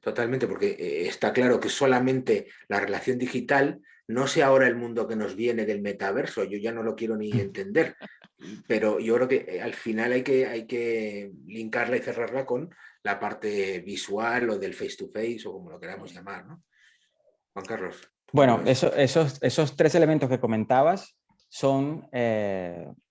Totalmente, porque está claro que solamente la relación digital, no sé ahora el mundo que nos viene del metaverso, yo ya no lo quiero ni entender, pero yo creo que al final hay que linkarla y cerrarla con la parte visual o del face to face o como lo queramos llamar, ¿no? Juan Carlos. Bueno, esos tres elementos que comentabas son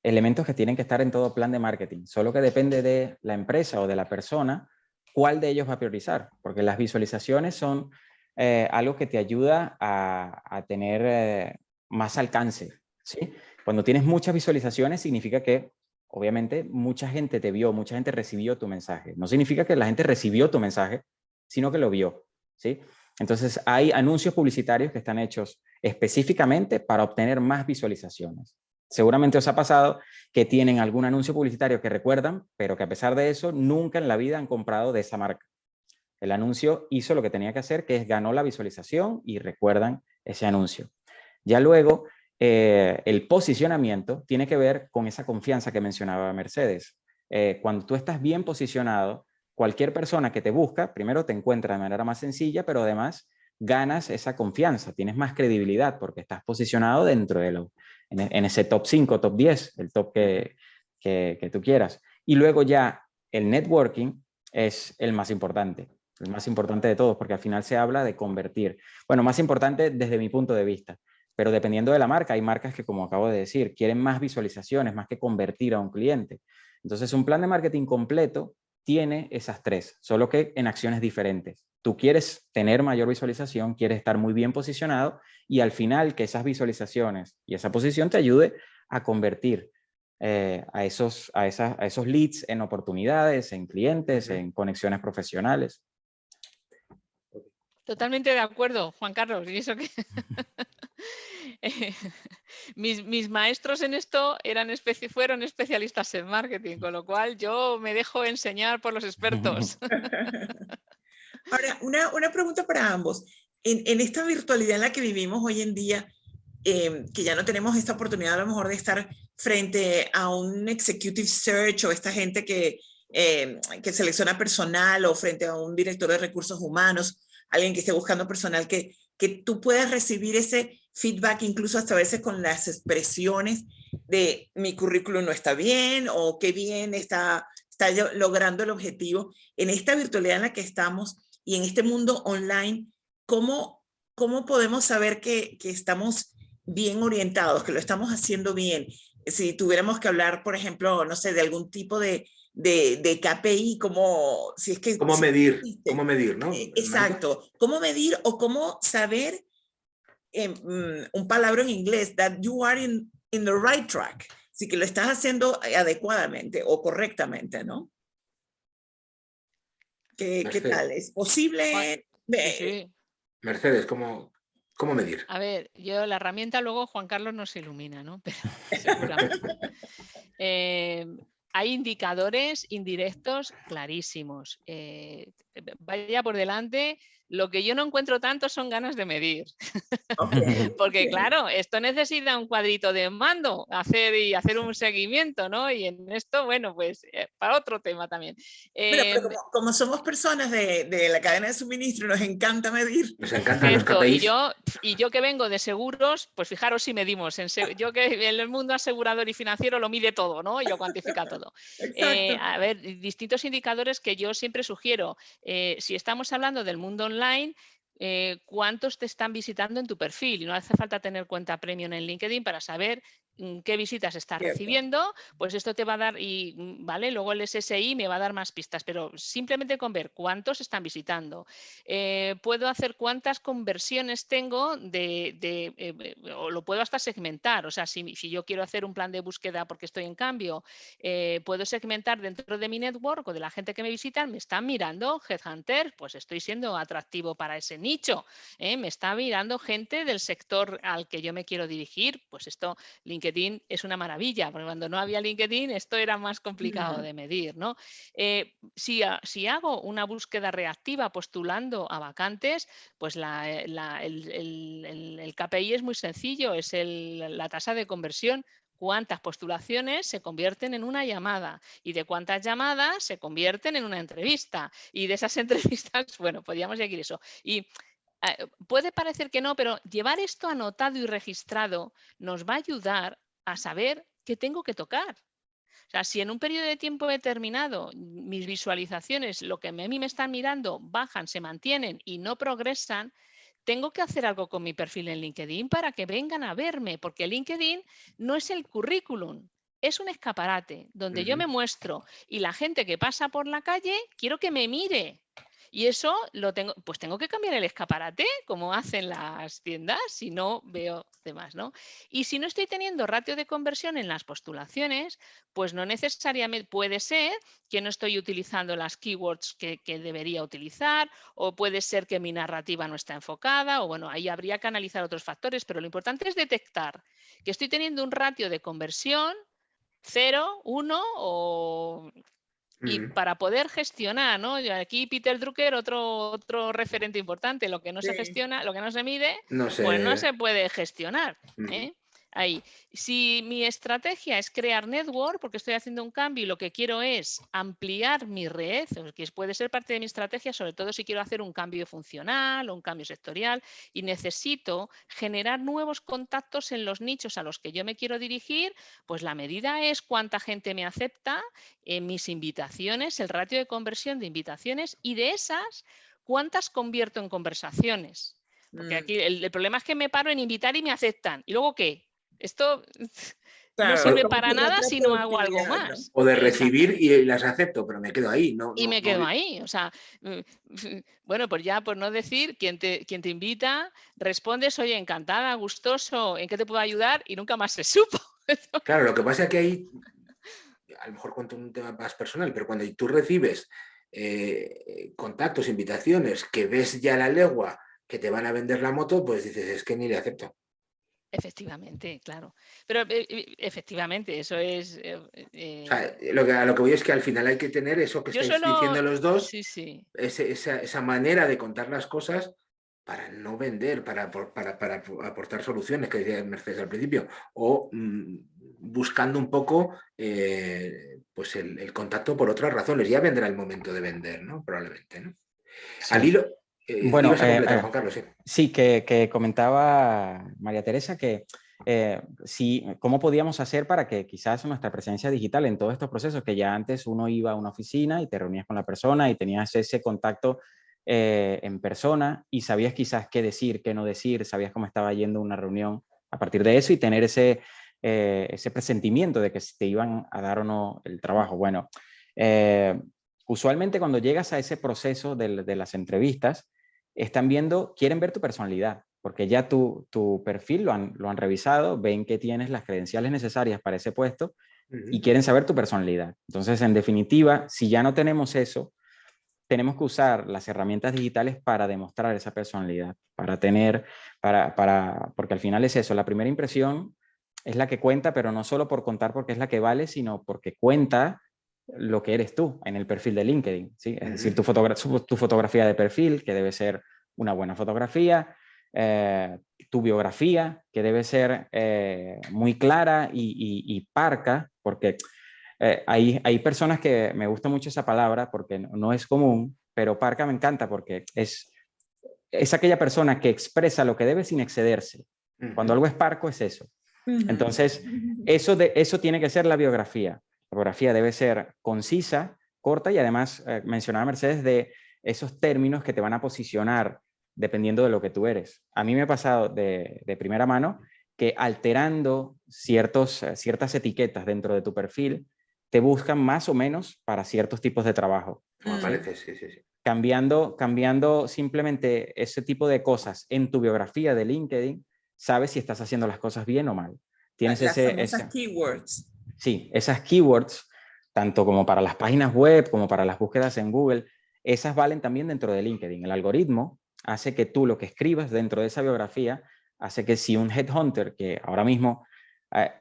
elementos que tienen que estar en todo plan de marketing, solo que depende de la empresa o de la persona cuál de ellos va a priorizar, porque las visualizaciones son algo que te ayuda a tener más alcance, ¿sí? Cuando tienes muchas visualizaciones significa que obviamente mucha gente te vio, mucha gente recibió tu mensaje. No significa que la gente recibió tu mensaje, sino que lo vio, ¿sí? Entonces hay anuncios publicitarios que están hechos específicamente para obtener más visualizaciones. Seguramente os ha pasado que tienen algún anuncio publicitario que recuerdan, pero que a pesar de eso nunca en la vida han comprado de esa marca. El anuncio hizo lo que tenía que hacer, que es ganó la visualización y recuerdan ese anuncio. Ya luego, el posicionamiento tiene que ver con esa confianza que mencionaba Mercedes. Cuando tú estás bien posicionado, cualquier persona que te busca, primero te encuentra de manera más sencilla, pero además ganas esa confianza, tienes más credibilidad porque estás posicionado dentro de en ese top 5, top 10, el top que tú quieras. Y luego ya el networking es el más importante de todos, porque al final se habla de convertir. Bueno, más importante desde mi punto de vista, pero dependiendo de la marca, hay marcas que, como acabo de decir, quieren más visualizaciones, más que convertir a un cliente. Entonces, un plan de marketing completo tiene esas tres, solo que en acciones diferentes. Tú quieres tener mayor visualización, quieres estar muy bien posicionado y al final que esas visualizaciones y esa posición te ayude a convertir a esos leads en oportunidades, en clientes, en conexiones profesionales. Totalmente de acuerdo, Juan Carlos. Y eso que mis maestros en esto fueron especialistas en marketing, con lo cual yo me dejo enseñar por los expertos. Ahora, una pregunta para ambos. En esta virtualidad en la que vivimos hoy en día, que ya no tenemos esta oportunidad a lo mejor de estar frente a un executive search o esta gente que selecciona personal o frente a un director de recursos humanos, alguien que esté buscando personal, que tú puedas recibir ese feedback incluso hasta a veces con las expresiones de mi currículum no está bien o qué bien está logrando el objetivo. En esta virtualidad en la que estamos y en este mundo online, ¿cómo podemos saber que estamos bien orientados, que lo estamos haciendo bien? Si tuviéramos que hablar, por ejemplo, no sé, de algún tipo de KPI, como si es que... ¿Cómo medir? ¿Cómo medir, no? Exacto. ¿Cómo medir o cómo saber, un palabra en inglés, that you are in the right track? Así que lo estás haciendo adecuadamente o correctamente, ¿no? ¿Qué tal? ¿Es posible? Sí, sí. Mercedes, ¿cómo ¿Cómo medir? A ver, yo la herramienta luego Juan Carlos nos ilumina, ¿no? Pero seguramente. Hay indicadores indirectos clarísimos. Vaya por delante, lo que yo no encuentro tanto son ganas de medir. Okay. Porque claro, esto necesita un cuadrito de mando, hacer un seguimiento, ¿no? Y en esto, bueno, pues para otro tema también. Bueno, pero como somos personas de la cadena de suministro, nos encanta medir. Nos encantan los Esto, KPIs. y yo que vengo de seguros, pues fijaros si medimos. Yo que en el mundo asegurador y financiero lo mide todo, ¿no? Yo cuantifica todo. A ver, distintos indicadores que yo siempre sugiero. Si estamos hablando del mundo online, cuántos te están visitando en tu perfil, y no hace falta tener cuenta premium en LinkedIn para saber qué visitas estás recibiendo, pues esto te va a dar, y vale, luego el SSI me va a dar más pistas, pero simplemente con ver cuántos están visitando. Puedo hacer cuántas conversiones tengo o lo puedo hasta segmentar, o sea, si yo quiero hacer un plan de búsqueda porque estoy en cambio, puedo segmentar dentro de mi network o de la gente que me visitan, me están mirando Headhunter, pues estoy siendo atractivo para ese nicho, me está mirando gente del sector al que yo me quiero dirigir, pues esto, LinkedIn es una maravilla, porque cuando no había LinkedIn esto era más complicado de medir, ¿no? Si hago una búsqueda reactiva postulando a vacantes, pues el KPI es muy sencillo, es la tasa de conversión. Cuántas postulaciones se convierten en una llamada y de cuántas llamadas se convierten en una entrevista. Y de esas entrevistas, bueno, podríamos seguir eso. Y puede parecer que no, pero llevar esto anotado y registrado nos va a ayudar a saber qué tengo que tocar. O sea, si en un periodo de tiempo determinado mis visualizaciones, lo que a mí me están mirando, bajan, se mantienen y no progresan, tengo que hacer algo con mi perfil en LinkedIn para que vengan a verme, porque LinkedIn no es el currículum, es un escaparate donde yo me muestro y la gente que pasa por la calle quiero que me mire. Y eso pues tengo que cambiar el escaparate, como hacen las tiendas, si no veo demás, ¿no? Y si no estoy teniendo ratio de conversión en las postulaciones, pues no necesariamente puede ser que no estoy utilizando las keywords que debería utilizar, o puede ser que mi narrativa no está enfocada, o bueno, ahí habría que analizar otros factores, pero lo importante es detectar que estoy teniendo un ratio de conversión 0, 1 o... Y para poder gestionar, ¿no? Aquí Peter Drucker, otro referente importante, lo que no se gestiona, lo que no se mide, pues no se puede gestionar. Ahí. Si mi estrategia es crear network, porque estoy haciendo un cambio y lo que quiero es ampliar mi red, que puede ser parte de mi estrategia, sobre todo si quiero hacer un cambio funcional o un cambio sectorial, y necesito generar nuevos contactos en los nichos a los que yo me quiero dirigir, pues la medida es cuánta gente me acepta en mis invitaciones, el ratio de conversión de invitaciones, y de esas, cuántas convierto en conversaciones. Porque aquí el problema es que me paro en invitar y me aceptan. ¿Y luego qué? Esto no sirve para nada si no hago algo más. O de recibir y las acepto, pero me quedo ahí. Y me quedo ahí. O sea, bueno, pues ya por no decir, quien te invita, respondes, oye, encantada, gustoso, ¿en qué te puedo ayudar? Y nunca más se supo. Claro, lo que pasa es que ahí, a lo mejor cuento un tema más personal, pero cuando tú recibes contactos, invitaciones, que ves ya la legua que te van a vender la moto, pues dices, es que ni le acepto. Efectivamente, claro. Pero efectivamente, eso es... O sea, a lo que voy es que al final hay que tener eso que estáis diciendo los dos, esa manera de contar las cosas para no vender, para aportar soluciones, que decía Mercedes al principio, o buscando un poco pues el contacto por otras razones. Ya vendrá el momento de vender, ¿no? Probablemente, ¿no? Sí. Al hilo... bueno, ibas a completar, Juan Carlos, sí. Sí, que comentaba María Teresa que cómo podíamos hacer para que quizás nuestra presencia digital en todos estos procesos, que ya antes uno iba a una oficina y te reunías con la persona y tenías ese contacto en persona y sabías quizás qué decir, qué no decir, sabías cómo estaba yendo una reunión a partir de eso y tener ese presentimiento de que si te iban a dar o no el trabajo. Bueno, usualmente cuando llegas a ese proceso de las entrevistas, quieren ver tu personalidad, porque ya tu perfil lo han revisado, ven que tienes las credenciales necesarias para ese puesto y quieren saber tu personalidad. Entonces, en definitiva, si ya no tenemos eso, tenemos que usar las herramientas digitales para demostrar esa personalidad, porque al final es eso, la primera impresión es la que cuenta, pero no solo por contar porque es la que vale, sino porque cuenta lo que eres tú en el perfil de LinkedIn, ¿sí? Es decir, tu fotografía de perfil, que debe ser una buena fotografía, tu biografía, que debe ser muy clara y parca, porque hay personas que me gusta mucho esa palabra porque no es común, pero parca me encanta porque es aquella persona que expresa lo que debe sin excederse. Cuando algo es parco es eso. Entonces, eso tiene que ser la biografía. La biografía debe ser concisa, corta y además mencionaba Mercedes de esos términos que te van a posicionar dependiendo de lo que tú eres. A mí me ha pasado de primera mano que alterando ciertas etiquetas dentro de tu perfil te buscan más o menos para ciertos tipos de trabajo. Como parece, sí. Cambiando simplemente ese tipo de cosas en tu biografía de LinkedIn, sabes si estás haciendo las cosas bien o mal. Tienes las famosas keywords. Sí, esas keywords, tanto como para las páginas web, como para las búsquedas en Google, esas valen también dentro de LinkedIn. El algoritmo hace que tú lo que escribas dentro de esa biografía, hace que si un headhunter, que ahora mismo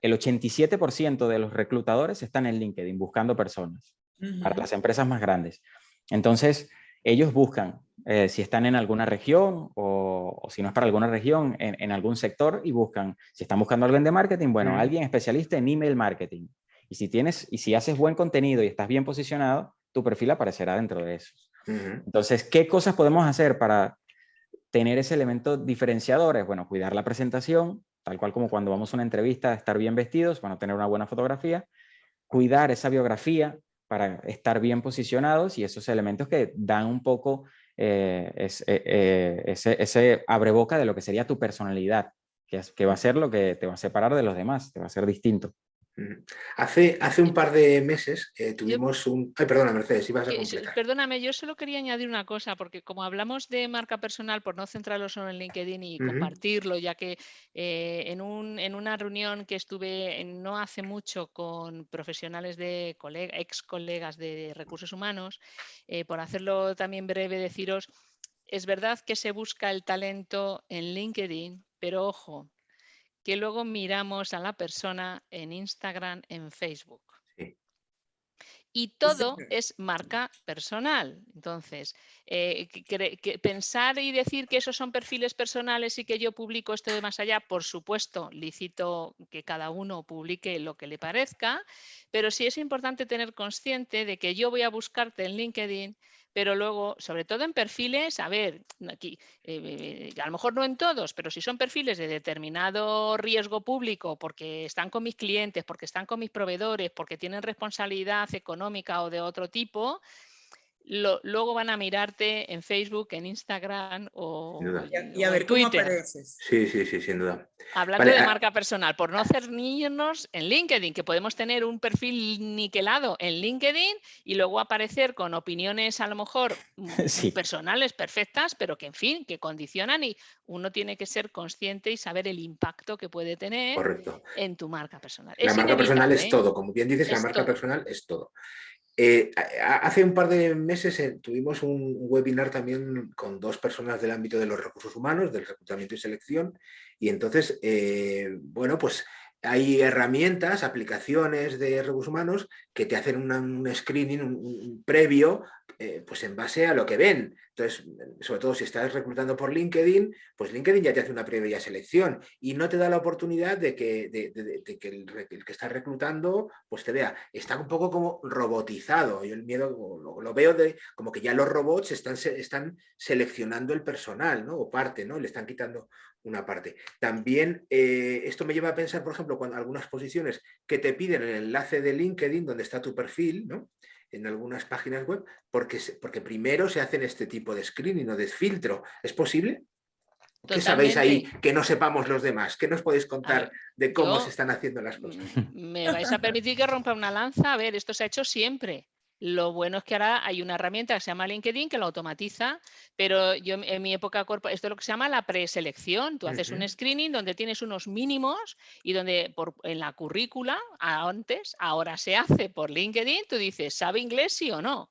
el 87% de los reclutadores están en LinkedIn buscando personas para las empresas más grandes. Entonces, ellos buscan si están en alguna región o si no es para alguna región, en algún sector y buscan, si están buscando a alguien de marketing, bueno, alguien especialista en email marketing. Y si haces buen contenido y estás bien posicionado, tu perfil aparecerá dentro de esos. Entonces, ¿qué cosas podemos hacer para tener ese elemento diferenciador? Bueno, cuidar la presentación, tal cual como cuando vamos a una entrevista, estar bien vestidos, bueno, tener una buena fotografía, cuidar esa biografía para estar bien posicionados y esos elementos que dan un poco ese abreboca de lo que sería tu personalidad, que va a ser lo que te va a separar de los demás, te va a ser distinto. Hace un par de meses tuvimos un... Ay, perdona, Mercedes, ibas a completar. Perdóname, yo solo quería añadir una cosa, porque como hablamos de marca personal, por no centrarlo solo en LinkedIn y compartirlo, ya que en una reunión que estuve no hace mucho con profesionales ex colegas de recursos humanos, por hacerlo también breve, deciros, es verdad que se busca el talento en LinkedIn, pero ojo, que luego miramos a la persona en Instagram, en Facebook. Sí. Y todo es marca personal. Entonces, pensar y decir que esos son perfiles personales y que yo publico esto de más allá, por supuesto, lícito que cada uno publique lo que le parezca, pero sí es importante tener consciente de que yo voy a buscarte en LinkedIn, pero luego, sobre todo en perfiles, a ver, aquí, a lo mejor no en todos, pero si son perfiles de determinado riesgo público, porque están con mis clientes, porque están con mis proveedores, porque tienen responsabilidad económica o de otro tipo, luego van a mirarte en Facebook, en Instagram o y a ver cómo apareces. Sí, sin duda. Hablando de marca personal, por no cernirnos en LinkedIn, que podemos tener un perfil niquelado en LinkedIn y luego aparecer con opiniones a lo mejor personales perfectas, pero que en fin, que condicionan y uno tiene que ser consciente y saber el impacto que puede tener en tu marca personal. La marca personal es todo, como bien dices, la marca personal es todo. Hace un par de meses tuvimos un webinar también con 2 personas del ámbito de los recursos humanos, del reclutamiento y selección, y entonces, bueno, pues hay herramientas, aplicaciones de recursos humanos que te hacen un screening, un previo, pues en base a lo que ven. Entonces, sobre todo si estás reclutando por LinkedIn, pues LinkedIn ya te hace una previa selección y no te da la oportunidad de que el que está reclutando pues te vea. Está un poco como robotizado. Yo el miedo lo veo como que ya los robots están seleccionando el personal, ¿no? O parte, ¿no? Le están quitando una parte. También esto me lleva a pensar, por ejemplo, cuando algunas posiciones que te piden el enlace de LinkedIn donde está tu perfil, ¿no? En algunas páginas web, porque primero se hacen este tipo de screening o de filtro. ¿Es posible? ¿Qué sabéis ahí que no sepamos los demás? ¿Qué nos podéis contar de cómo se están haciendo las cosas? Me vais a permitir que rompa una lanza. A ver, esto se ha hecho siempre. Lo bueno es que ahora hay una herramienta que se llama LinkedIn que lo automatiza, pero yo en mi época, esto es lo que se llama la preselección. Tú haces un screening donde tienes unos mínimos y donde en la currícula, ahora se hace por LinkedIn, tú dices, ¿sabe inglés sí o no?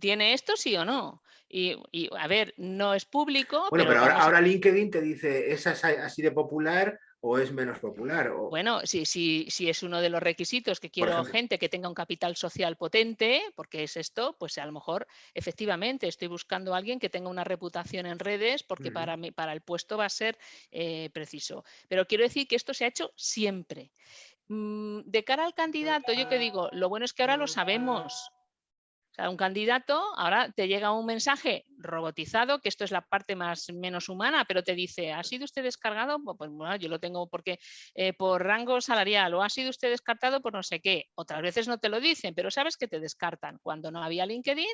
¿tiene esto sí o no? Y a ver, no es público. Bueno, pero vamos ahora LinkedIn te dice, ¿es así de popular o es menos popular? Bueno, si es uno de los requisitos que Por quiero ejemplo. gente que tenga un capital social potente, porque es esto, pues a lo mejor efectivamente estoy buscando a alguien que tenga una reputación en redes, porque para el puesto va a ser preciso. Pero quiero decir que esto se ha hecho siempre. De cara al candidato, yo que digo, lo bueno es que ahora lo sabemos. O sea, un candidato, ahora te llega un mensaje robotizado, que esto es la parte menos humana, pero te dice, ¿ha sido usted descargado? Pues bueno, yo lo tengo porque por rango salarial, o ha sido usted descartado por no sé qué. Otras veces no te lo dicen, pero sabes que te descartan. Cuando no había LinkedIn,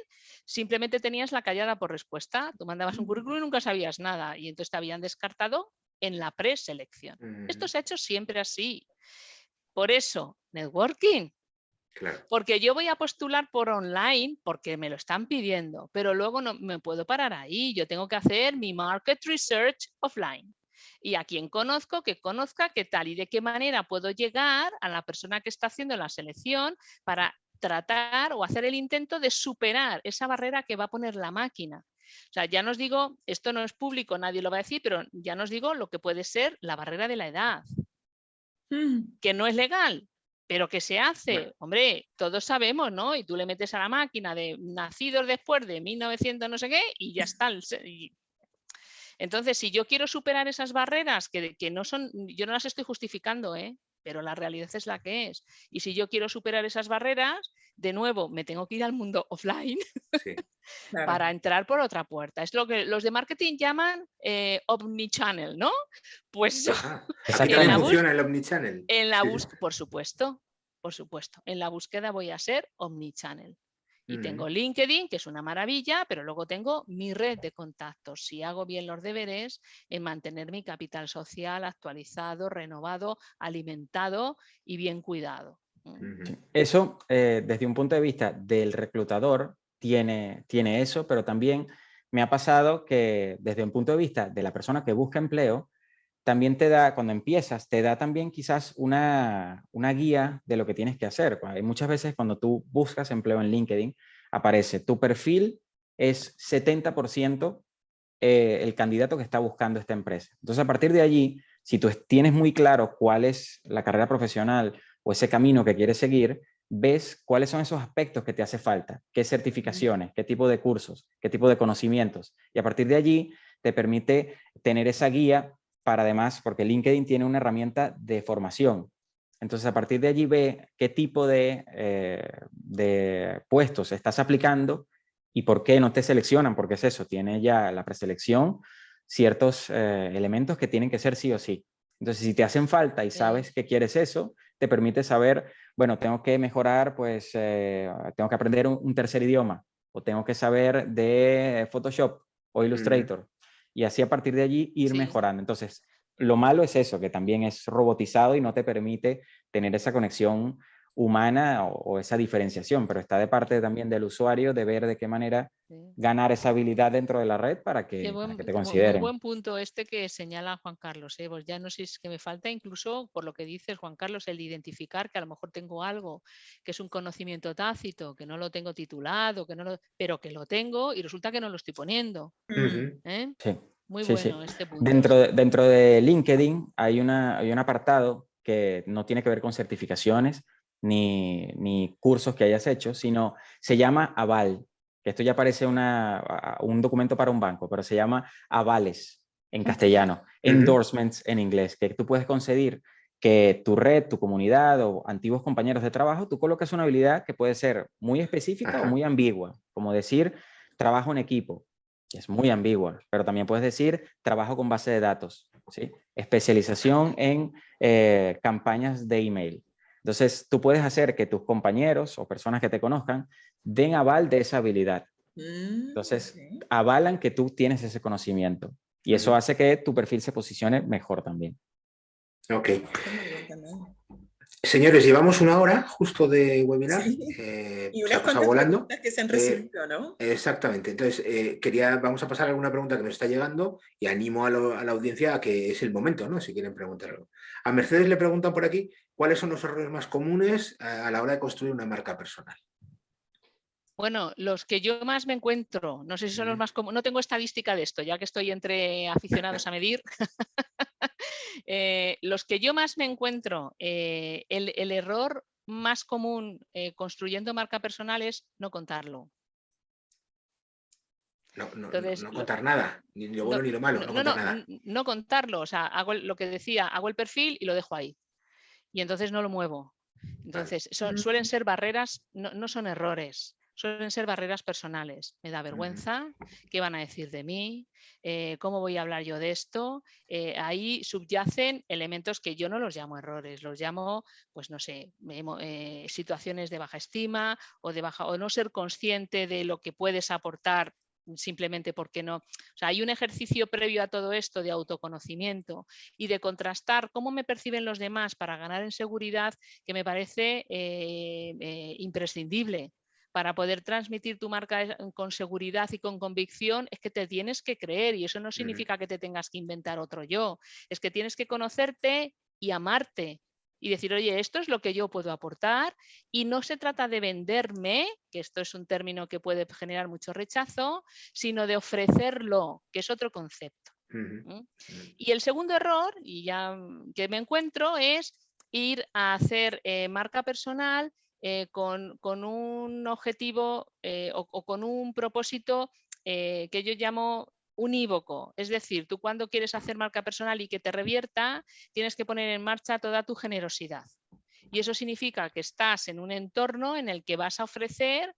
simplemente tenías la callada por respuesta. Tú mandabas un currículum y nunca sabías nada, y entonces te habían descartado en la preselección. Esto se ha hecho siempre así. Por eso, networking. Claro. Porque yo voy a postular por online porque me lo están pidiendo, pero luego no me puedo parar ahí. Yo tengo que hacer mi market research offline. Y a quien conozco, que conozca qué tal y de qué manera puedo llegar a la persona que está haciendo la selección para tratar o hacer el intento de superar esa barrera que va a poner la máquina. O sea, ya nos digo, esto no es público, nadie lo va a decir, pero ya nos digo lo que puede ser la barrera de la edad, que no es legal, pero que se hace. Bueno. Hombre, todos sabemos, ¿no? Y tú le metes a la máquina de nacidos después de 1900 no sé qué y ya está. Entonces, si yo quiero superar esas barreras que no son, yo no las estoy justificando, pero la realidad es la que es. Y si yo quiero superar esas barreras, de nuevo, me tengo que ir al mundo offline Sí, claro. para entrar por otra puerta. Es lo que los de marketing llaman omnichannel, ¿no? Pues ¿aquí también funciona el omnichannel? En la búsqueda, por supuesto. En la búsqueda voy a ser omnichannel. Y tengo LinkedIn, que es una maravilla, pero luego tengo mi red de contactos. Si hago bien los deberes, en mantener mi capital social actualizado, renovado, alimentado y bien cuidado. Eso, desde un punto de vista del reclutador, tiene eso, pero también me ha pasado que desde un punto de vista de la persona que busca empleo, también te da, cuando empiezas, te da también quizás una guía de lo que tienes que hacer. Muchas veces cuando tú buscas empleo en LinkedIn, aparece tu perfil es 70% el candidato que está buscando esta empresa. Entonces, a partir de allí, si tú tienes muy claro cuál es la carrera profesional o ese camino que quieres seguir, ves cuáles son esos aspectos que te hace falta, qué certificaciones, qué tipo de cursos, qué tipo de conocimientos. Y a partir de allí te permite tener esa guía para además, porque LinkedIn tiene una herramienta de formación. Entonces, a partir de allí ve qué tipo de puestos estás aplicando y por qué no te seleccionan, porque es eso, tiene ya la preselección ciertos elementos que tienen que ser sí o sí. Entonces, si te hacen falta y sabes que quieres eso, te permite saber, bueno, tengo que mejorar, pues tengo que aprender un tercer idioma, o tengo que saber de Photoshop o Illustrator. Y así a partir de allí ir mejorando. Entonces, lo malo es eso, que también es robotizado y no te permite tener esa conexión humana o esa diferenciación, pero está de parte también del usuario de ver de qué manera ganar esa habilidad dentro de la red para que te consideren. Muy buen punto este que señala Juan Carlos. Pues ya no sé si es que me falta, incluso por lo que dices, Juan Carlos, el identificar que a lo mejor tengo algo que es un conocimiento tácito, que no lo tengo titulado, pero que lo tengo y resulta que no lo estoy poniendo. Sí. Muy bueno este punto. Dentro de LinkedIn hay un apartado que no tiene que ver con certificaciones ni cursos que hayas hecho, sino se llama aval, que esto ya parece un documento para un banco, pero se llama avales en castellano, endorsements en inglés, que tú puedes conceder que tu red, tu comunidad o antiguos compañeros de trabajo, tú colocas una habilidad que puede ser muy específica o muy ambigua, como decir trabajo en equipo. Es muy ambigua, pero también puedes decir trabajo con base de datos, ¿sí? Especialización en campañas de email. Entonces, tú puedes hacer que tus compañeros o personas que te conozcan den aval de esa habilidad. Entonces, avalan que tú tienes ese conocimiento y eso hace que tu perfil se posicione mejor también. Ok. Señores, llevamos una hora justo de webinar. Y unas cuantas preguntas que se han recibido, ¿no? Exactamente. Entonces, vamos a pasar a alguna pregunta que nos está llegando y animo a la audiencia a que es el momento, ¿no? Si quieren preguntar algo. A Mercedes le preguntan por aquí, ¿cuáles son los errores más comunes a la hora de construir una marca personal? Bueno, los que yo más me encuentro, no sé si son los más comunes, no tengo estadística de esto, ya que estoy entre aficionados a medir. Los que yo más me encuentro, el error más común construyendo marca personal es no contarlo. Entonces, no contar nada, ni lo bueno ni lo malo, no contar nada. No contarlo, o sea, hago lo que decía, hago el perfil y lo dejo ahí. Y entonces no lo muevo. Entonces, suelen ser barreras, no son errores, suelen ser barreras personales. Me da vergüenza, ¿qué van a decir de mí? ¿Cómo voy a hablar yo de esto? Ahí subyacen elementos que yo no los llamo errores, los llamo, pues no sé, situaciones de baja estima o no ser consciente de lo que puedes aportar simplemente porque no. O sea, hay un ejercicio previo a todo esto de autoconocimiento y de contrastar cómo me perciben los demás para ganar en seguridad, que me parece imprescindible. Para poder transmitir tu marca con seguridad y con convicción es que te tienes que creer, y eso no significa que te tengas que inventar otro yo, es que tienes que conocerte y amarte y decir, oye, esto es lo que yo puedo aportar, y no se trata de venderme, que esto es un término que puede generar mucho rechazo, sino de ofrecerlo, que es otro concepto. Y el segundo error, y ya que me encuentro, es ir a hacer marca personal con un objetivo o con un propósito que yo llamo unívoco. Es decir, tú cuando quieres hacer marca personal y que te revierta, tienes que poner en marcha toda tu generosidad. Y eso significa que estás en un entorno en el que vas a ofrecer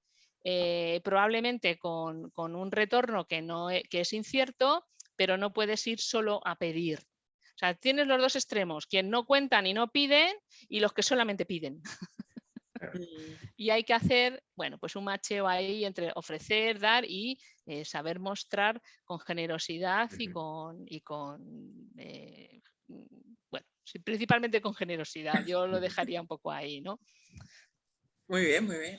probablemente con un retorno que es incierto, pero no puedes ir solo a pedir. O sea, tienes los dos extremos, quien no cuentan y no piden y los que solamente piden. Y hay que hacer, bueno, pues un macheo ahí entre ofrecer, dar y saber mostrar con generosidad y con bueno, principalmente con generosidad. Yo lo dejaría un poco ahí, ¿no? Muy bien, muy bien.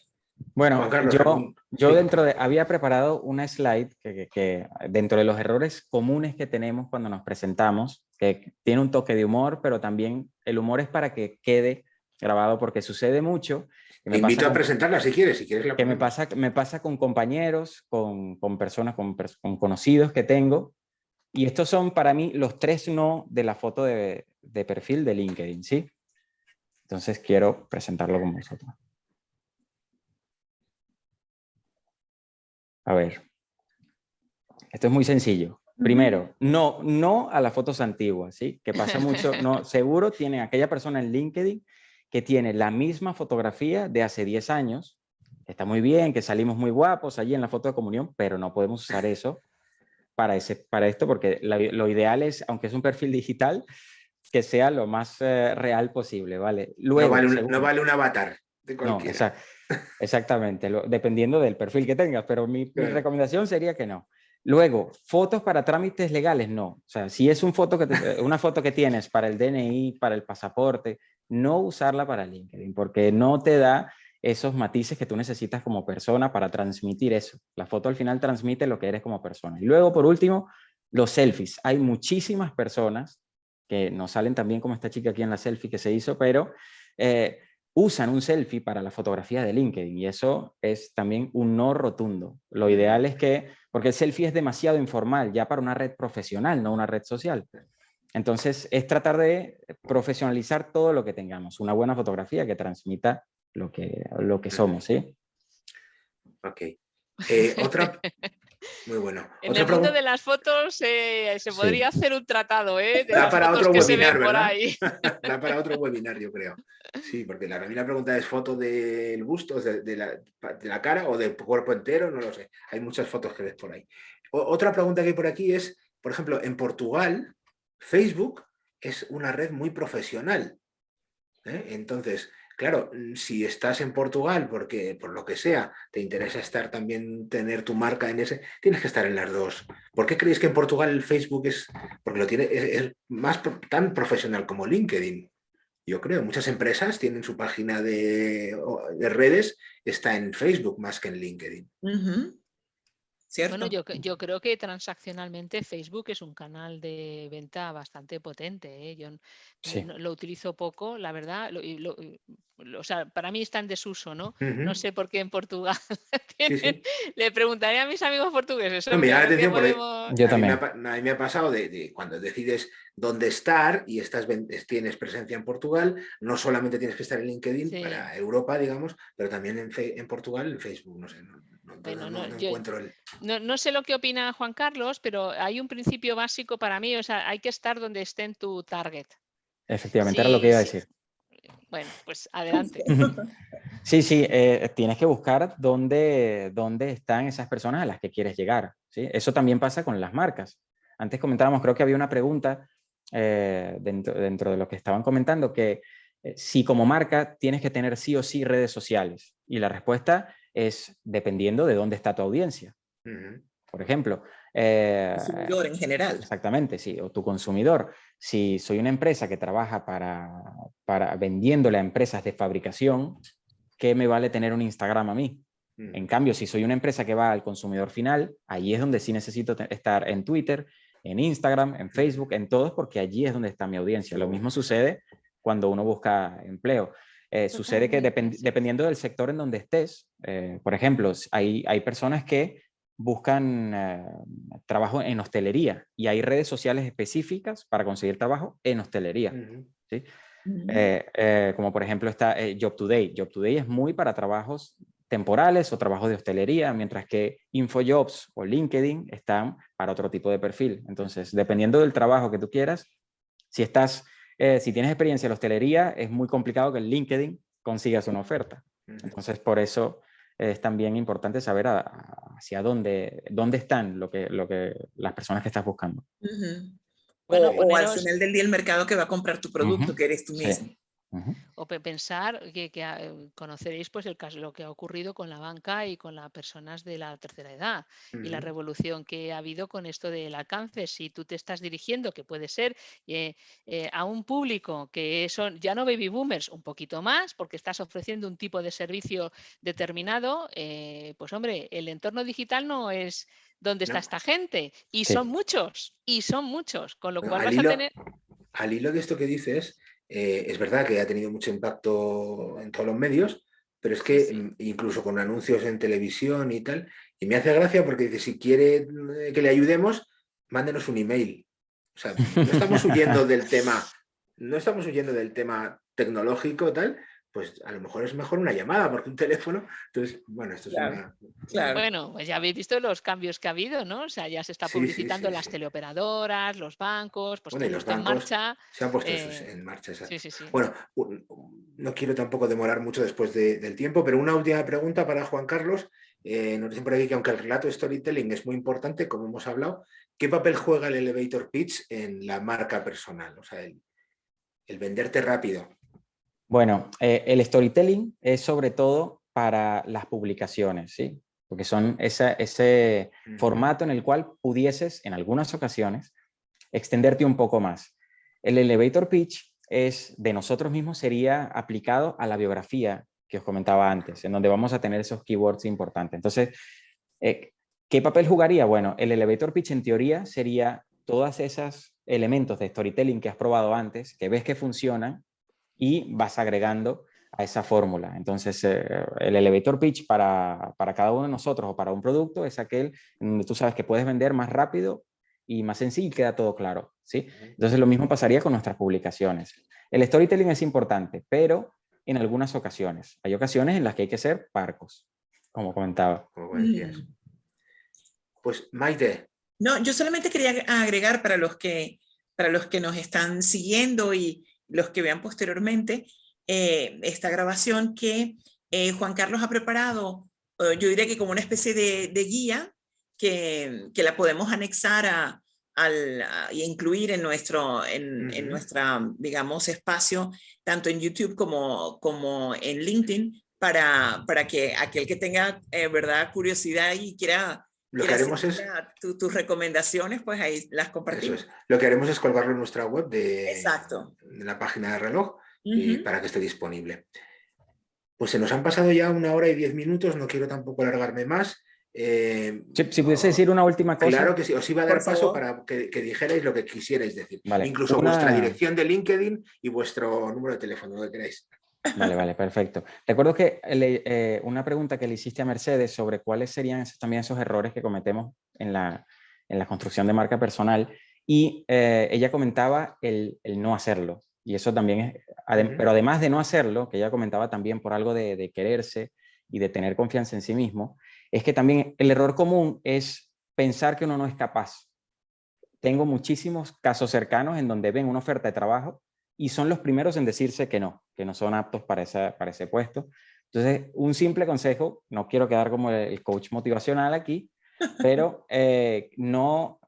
Bueno, Juan Carlos, yo había preparado una slide que dentro de los errores comunes que tenemos cuando nos presentamos, que tiene un toque de humor, pero también el humor es para que quede grabado, porque sucede mucho. Te invito a presentarla si quieres la que me pasa con compañeros, con personas, con conocidos que tengo, y estos son para mí los 3 no de la foto de perfil de LinkedIn, ¿sí? Entonces quiero presentarlo con vosotros. A ver, esto es muy sencillo. Primero, no a las fotos antiguas, ¿sí? Que pasa mucho, no, seguro tienen aquella persona en LinkedIn que tiene la misma fotografía de hace 10 años, está muy bien, que salimos muy guapos allí en la foto de comunión, pero no podemos usar eso para esto, porque lo ideal es, aunque es un perfil digital, que sea lo más real posible, ¿vale? Luego, no vale un avatar de cualquiera. No, exactamente, dependiendo del perfil que tengas, pero mi recomendación sería que no. Luego, fotos para trámites legales, no. O sea, si es una foto que tienes para el DNI, para el pasaporte, no usarla para LinkedIn, porque no te da esos matices que tú necesitas como persona para transmitir eso. La foto al final transmite lo que eres como persona. Y luego, por último, los selfies. Hay muchísimas personas que no salen tan bien como esta chica aquí en la selfie que se hizo, pero usan un selfie para la fotografía de LinkedIn, y eso es también un no rotundo. Lo ideal es que, porque el selfie es demasiado informal ya para una red profesional, no una red social. Entonces es tratar de profesionalizar todo lo que tengamos, una buena fotografía que transmita lo que somos, ¿sí? Ok. Otra... Muy bueno. En el mundo de las fotos se podría hacer un tratado, de da las para fotos otro que webinar, se ven por ¿verdad? ahí. Da para otro webinar, yo creo. Sí, porque la pregunta es foto del busto, de la cara o del cuerpo entero, no lo sé. Hay muchas fotos que ves por ahí. Otra pregunta que hay por aquí es, por ejemplo, en Portugal, Facebook es una red muy profesional. Entonces, claro, si estás en Portugal porque por lo que sea te interesa tener tu marca en ese, tienes que estar en las dos. ¿Por qué creéis que en Portugal el Facebook es más tan profesional como LinkedIn? Yo creo, muchas empresas tienen su página de redes, está en Facebook más que en LinkedIn. ¿cierto? Bueno, yo creo que transaccionalmente Facebook es un canal de venta bastante potente, ¿eh? Yo Sí. lo utilizo poco, la verdad, o sea, para mí está en desuso, ¿no? Ujú. No sé por qué en Portugal Sí, tienen, sí. le preguntaré a mis amigos portugueses, No, me hombre, llama a la ver qué atención porque podemos... Yo a mí también. a mí me ha pasado de cuando decides dónde estar y tienes presencia en Portugal, no solamente tienes que estar en LinkedIn Sí, para Europa, digamos, pero también en Portugal, en Facebook, no sé, bueno, no encuentro el... no sé lo que opina Juan Carlos, pero hay un principio básico para mí, o sea, hay que estar donde esté en tu target. Efectivamente, era lo que Sí, iba a sí. decir. Bueno, pues adelante. Sí, sí, tienes que buscar dónde están esas personas a las que quieres llegar, ¿sí? Eso también pasa con las marcas. Antes comentábamos, creo que había una pregunta dentro de lo que estaban comentando, que si como marca tienes que tener sí o sí redes sociales. Y la respuesta es dependiendo de dónde está tu audiencia. Ujú. Por ejemplo, Consumidor en general. exactamente, sí, o tu consumidor. Si soy una empresa que trabaja para vendiéndole a empresas de fabricación, ¿qué me vale tener un Instagram a mí? En cambio, si soy una empresa que va al consumidor final, allí es donde sí necesito estar en Twitter, en Instagram, en Facebook, en todos, porque allí es donde está mi audiencia. Lo mismo sucede cuando uno busca empleo. Sucede que Totalmente, sí. dependiendo del sector en donde estés, por ejemplo, hay personas que buscan trabajo en hostelería y hay redes sociales específicas para conseguir trabajo en hostelería. ¿Sí? Como por ejemplo está Job Today. Job Today es muy para trabajos temporales o trabajos de hostelería, mientras que InfoJobs o LinkedIn están para otro tipo de perfil. Entonces, dependiendo del trabajo que tú quieras, si tienes experiencia en la hostelería, es muy complicado que en LinkedIn consigas una oferta. Entonces, por eso es también importante saber hacia dónde están las personas que estás buscando. Bueno, O al poneros, final del día el mercado que va a comprar tu producto, que eres tú Sí. mismo. o pensar que conoceréis pues el caso, lo que ha ocurrido con la banca y con las personas de la tercera edad y la revolución que ha habido con esto del alcance. Si tú te estás dirigiendo, que puede ser a un público que son ya no baby boomers, un poquito más, porque estás ofreciendo un tipo de servicio determinado, pues hombre, el entorno digital no es donde está esta gente y Sí. son muchos, con lo Bueno, cual vas a tener... al hilo de esto que dices, es verdad que ha tenido mucho impacto en todos los medios, pero es que Sí. incluso con anuncios en televisión y tal, y me hace gracia porque dice, si quiere que le ayudemos, mándenos un email. O sea, no estamos huyendo del tema, tecnológico tal, pues a lo mejor es mejor una llamada porque un teléfono. Entonces, bueno, esto es Claro, claro. Bueno, pues ya habéis visto los cambios que ha habido, ¿no? O sea, ya se está Sí, sí, publicitando sí, las sí. teleoperadoras, los bancos, pues Bueno, y todo los esto en bancos marcha. se han puesto eso en marcha, Sí, exacto. sí, sí. Bueno, no quiero tampoco demorar mucho después del tiempo, pero una última pregunta para Juan Carlos. Nos dicen por aquí que aunque el relato storytelling es muy importante, como hemos hablado, ¿qué papel juega el elevator pitch en la marca personal? O sea, el venderte rápido. Bueno, el storytelling es sobre todo para las publicaciones, ¿sí? Porque son ese formato en el cual pudieses, en algunas ocasiones, extenderte un poco más. El elevator pitch de nosotros mismos sería aplicado a la biografía que os comentaba antes, en donde vamos a tener esos keywords importantes. Entonces, ¿qué papel jugaría? Bueno, el elevator pitch en teoría sería todos esos elementos de storytelling que has probado antes, que ves que funcionan, y vas agregando a esa fórmula. Entonces, el elevator pitch para cada uno de nosotros o para un producto es aquel donde tú sabes que puedes vender más rápido y más sencillo y queda todo claro, ¿sí? Entonces, lo mismo pasaría con nuestras publicaciones. El storytelling es importante, pero en algunas ocasiones. Hay ocasiones en las que hay que ser parcos, como comentaba. Como decías. Pues Maite. No, yo solamente quería agregar para los que nos están siguiendo y los que vean posteriormente esta grabación que Juan Carlos ha preparado, yo diría que como una especie de guía que la podemos anexar y incluir en nuestra, digamos, espacio, tanto en YouTube como en LinkedIn, para que aquel que tenga, verdad, curiosidad y quiera Lo que haremos es... tus recomendaciones, pues ahí las compartimos. Eso es. Lo que haremos es colgarlo en nuestra web de la página de reloj y para que esté disponible. Pues se nos han pasado ya 1 hora y 10 minutos, no quiero tampoco alargarme más. Si pudiese decir una última cosa. Claro que sí, os iba a dar Por paso favor. para que dijerais lo que quisierais decir. Vale, Incluso vuestra dirección de LinkedIn y vuestro número de teléfono, lo que queráis. Vale, perfecto. Recuerdo que una pregunta que le hiciste a Mercedes sobre cuáles serían también esos errores que cometemos en la construcción de marca personal, y ella comentaba el no hacerlo. Y eso también es, pero además de no hacerlo, que ella comentaba también por algo de quererse y de tener confianza en sí mismo, es que también el error común es pensar que uno no es capaz. Tengo muchísimos casos cercanos en donde ven una oferta de trabajo y son los primeros en decirse que no son aptos para ese puesto. Entonces, un simple consejo, no quiero quedar como el coach motivacional aquí, pero no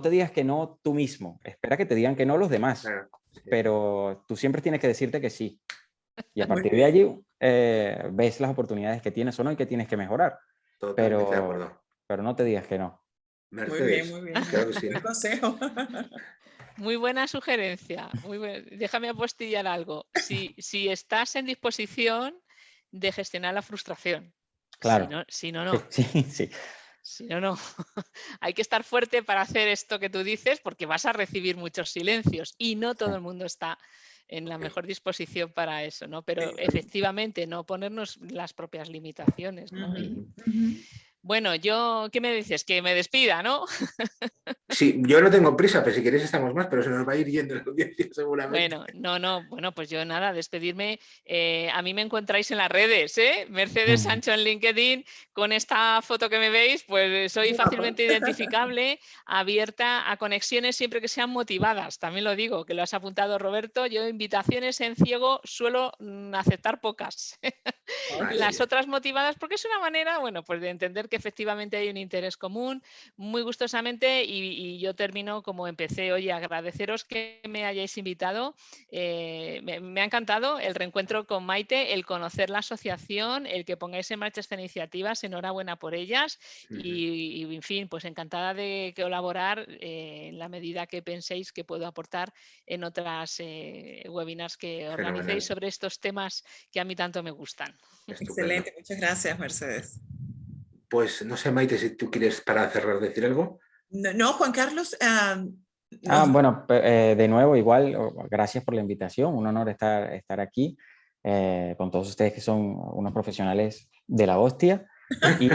te digas que no tú mismo, espera que te digan que no los demás, Claro, sí. Pero tú siempre tienes que decirte que sí. Y a partir de allí ves las oportunidades que tienes o no y que tienes que mejorar. Totalmente de acuerdo. Pero no te digas que no. Mercedes, Muy bien. claro que sí. Buen consejo. Muy buena sugerencia. Déjame apostillar algo. Si estás en disposición de gestionar la frustración. Claro. Si no, no. Sí. Si no, no. Hay que estar fuerte para hacer esto que tú dices, porque vas a recibir muchos silencios y no todo el mundo está en la mejor disposición para eso, ¿no? Pero efectivamente no ponernos las propias limitaciones, ¿no? Bueno, ¿qué me dices? Que me despida, ¿no? Sí, yo no tengo prisa, pero si queréis estamos más, pero se nos va a ir yendo la audiencia seguramente. Bueno, pues yo nada, despedirme. A mí me encontráis en las redes, ¿eh? Mercedes Sancho en LinkedIn, con esta foto que me veis, pues soy fácilmente identificable, abierta a conexiones siempre que sean motivadas. También lo digo, que lo has apuntado, Roberto, yo invitaciones en ciego suelo aceptar pocas. Las otras motivadas, porque es una manera, bueno, pues de entender que efectivamente hay un interés común, muy gustosamente, y yo termino como empecé hoy, agradeceros que me hayáis invitado. Me ha encantado el reencuentro con Maite, el conocer la asociación, el que pongáis en marcha estas iniciativas, enhorabuena por ellas, y en fin, pues encantada de colaborar en la medida que penséis que puedo aportar en otras webinars que organicéis sobre estos temas que a mí tanto me gustan. Excelente, muchas gracias, Mercedes. Pues no sé, Maite, si tú quieres para cerrar decir algo. No, Juan Carlos. Bueno, de nuevo, igual, gracias por la invitación, un honor estar aquí con todos ustedes que son unos profesionales de la hostia. Y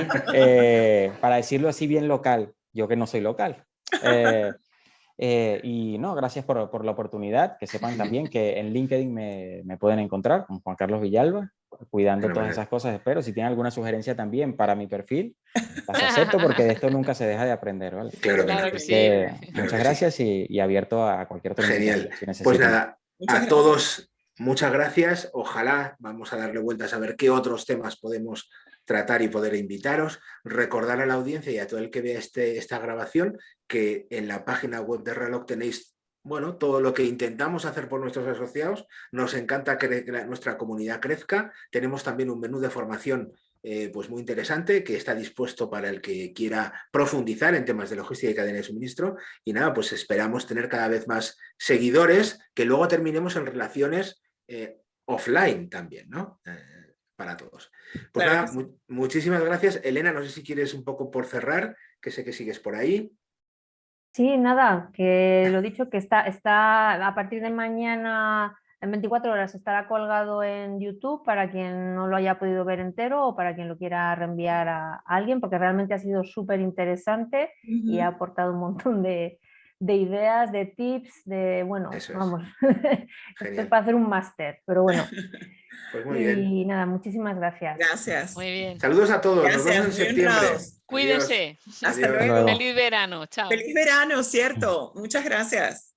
para decirlo así bien local, yo que no soy local. Y no, gracias por la oportunidad, que sepan también que en LinkedIn me pueden encontrar con Juan Carlos Villalba, cuidando todas esas cosas. Espero, si tienen alguna sugerencia también para mi perfil, las acepto, porque de esto nunca se deja de aprender, ¿vale? Claro que sí. Muchas gracias y abierto a cualquier otra Genial. Si pues nada, a todos muchas gracias. Ojalá vamos a darle vueltas a ver qué otros temas podemos tratar y poder invitaros. Recordar a la audiencia y a todo el que vea esta grabación que en la página web de Reloj tenéis todo lo que intentamos hacer por nuestros asociados. Nos encanta que nuestra comunidad crezca. Tenemos también un menú de formación pues muy interesante, que está dispuesto para el que quiera profundizar en temas de logística y cadena de suministro. Y nada, pues esperamos tener cada vez más seguidores, que luego terminemos en relaciones offline también, ¿no? Para todos. Pues claro, nada, muchísimas gracias. Elena, no sé si quieres un poco por cerrar, que sé que sigues por ahí. Sí, nada, que lo dicho, que está a partir de mañana, en 24 horas, estará colgado en YouTube para quien no lo haya podido ver entero o para quien lo quiera reenviar a alguien, porque realmente ha sido súper interesante y ha aportado un montón de ideas, de tips, vamos, esto es para hacer un máster, pero bueno. Pues muy bien. Y nada, muchísimas gracias. Gracias. Muy bien. Saludos a todos. Gracias, nos vemos en septiembre. Cuídense. Hasta luego. Feliz verano. Chao. Feliz verano, cierto. Muchas gracias.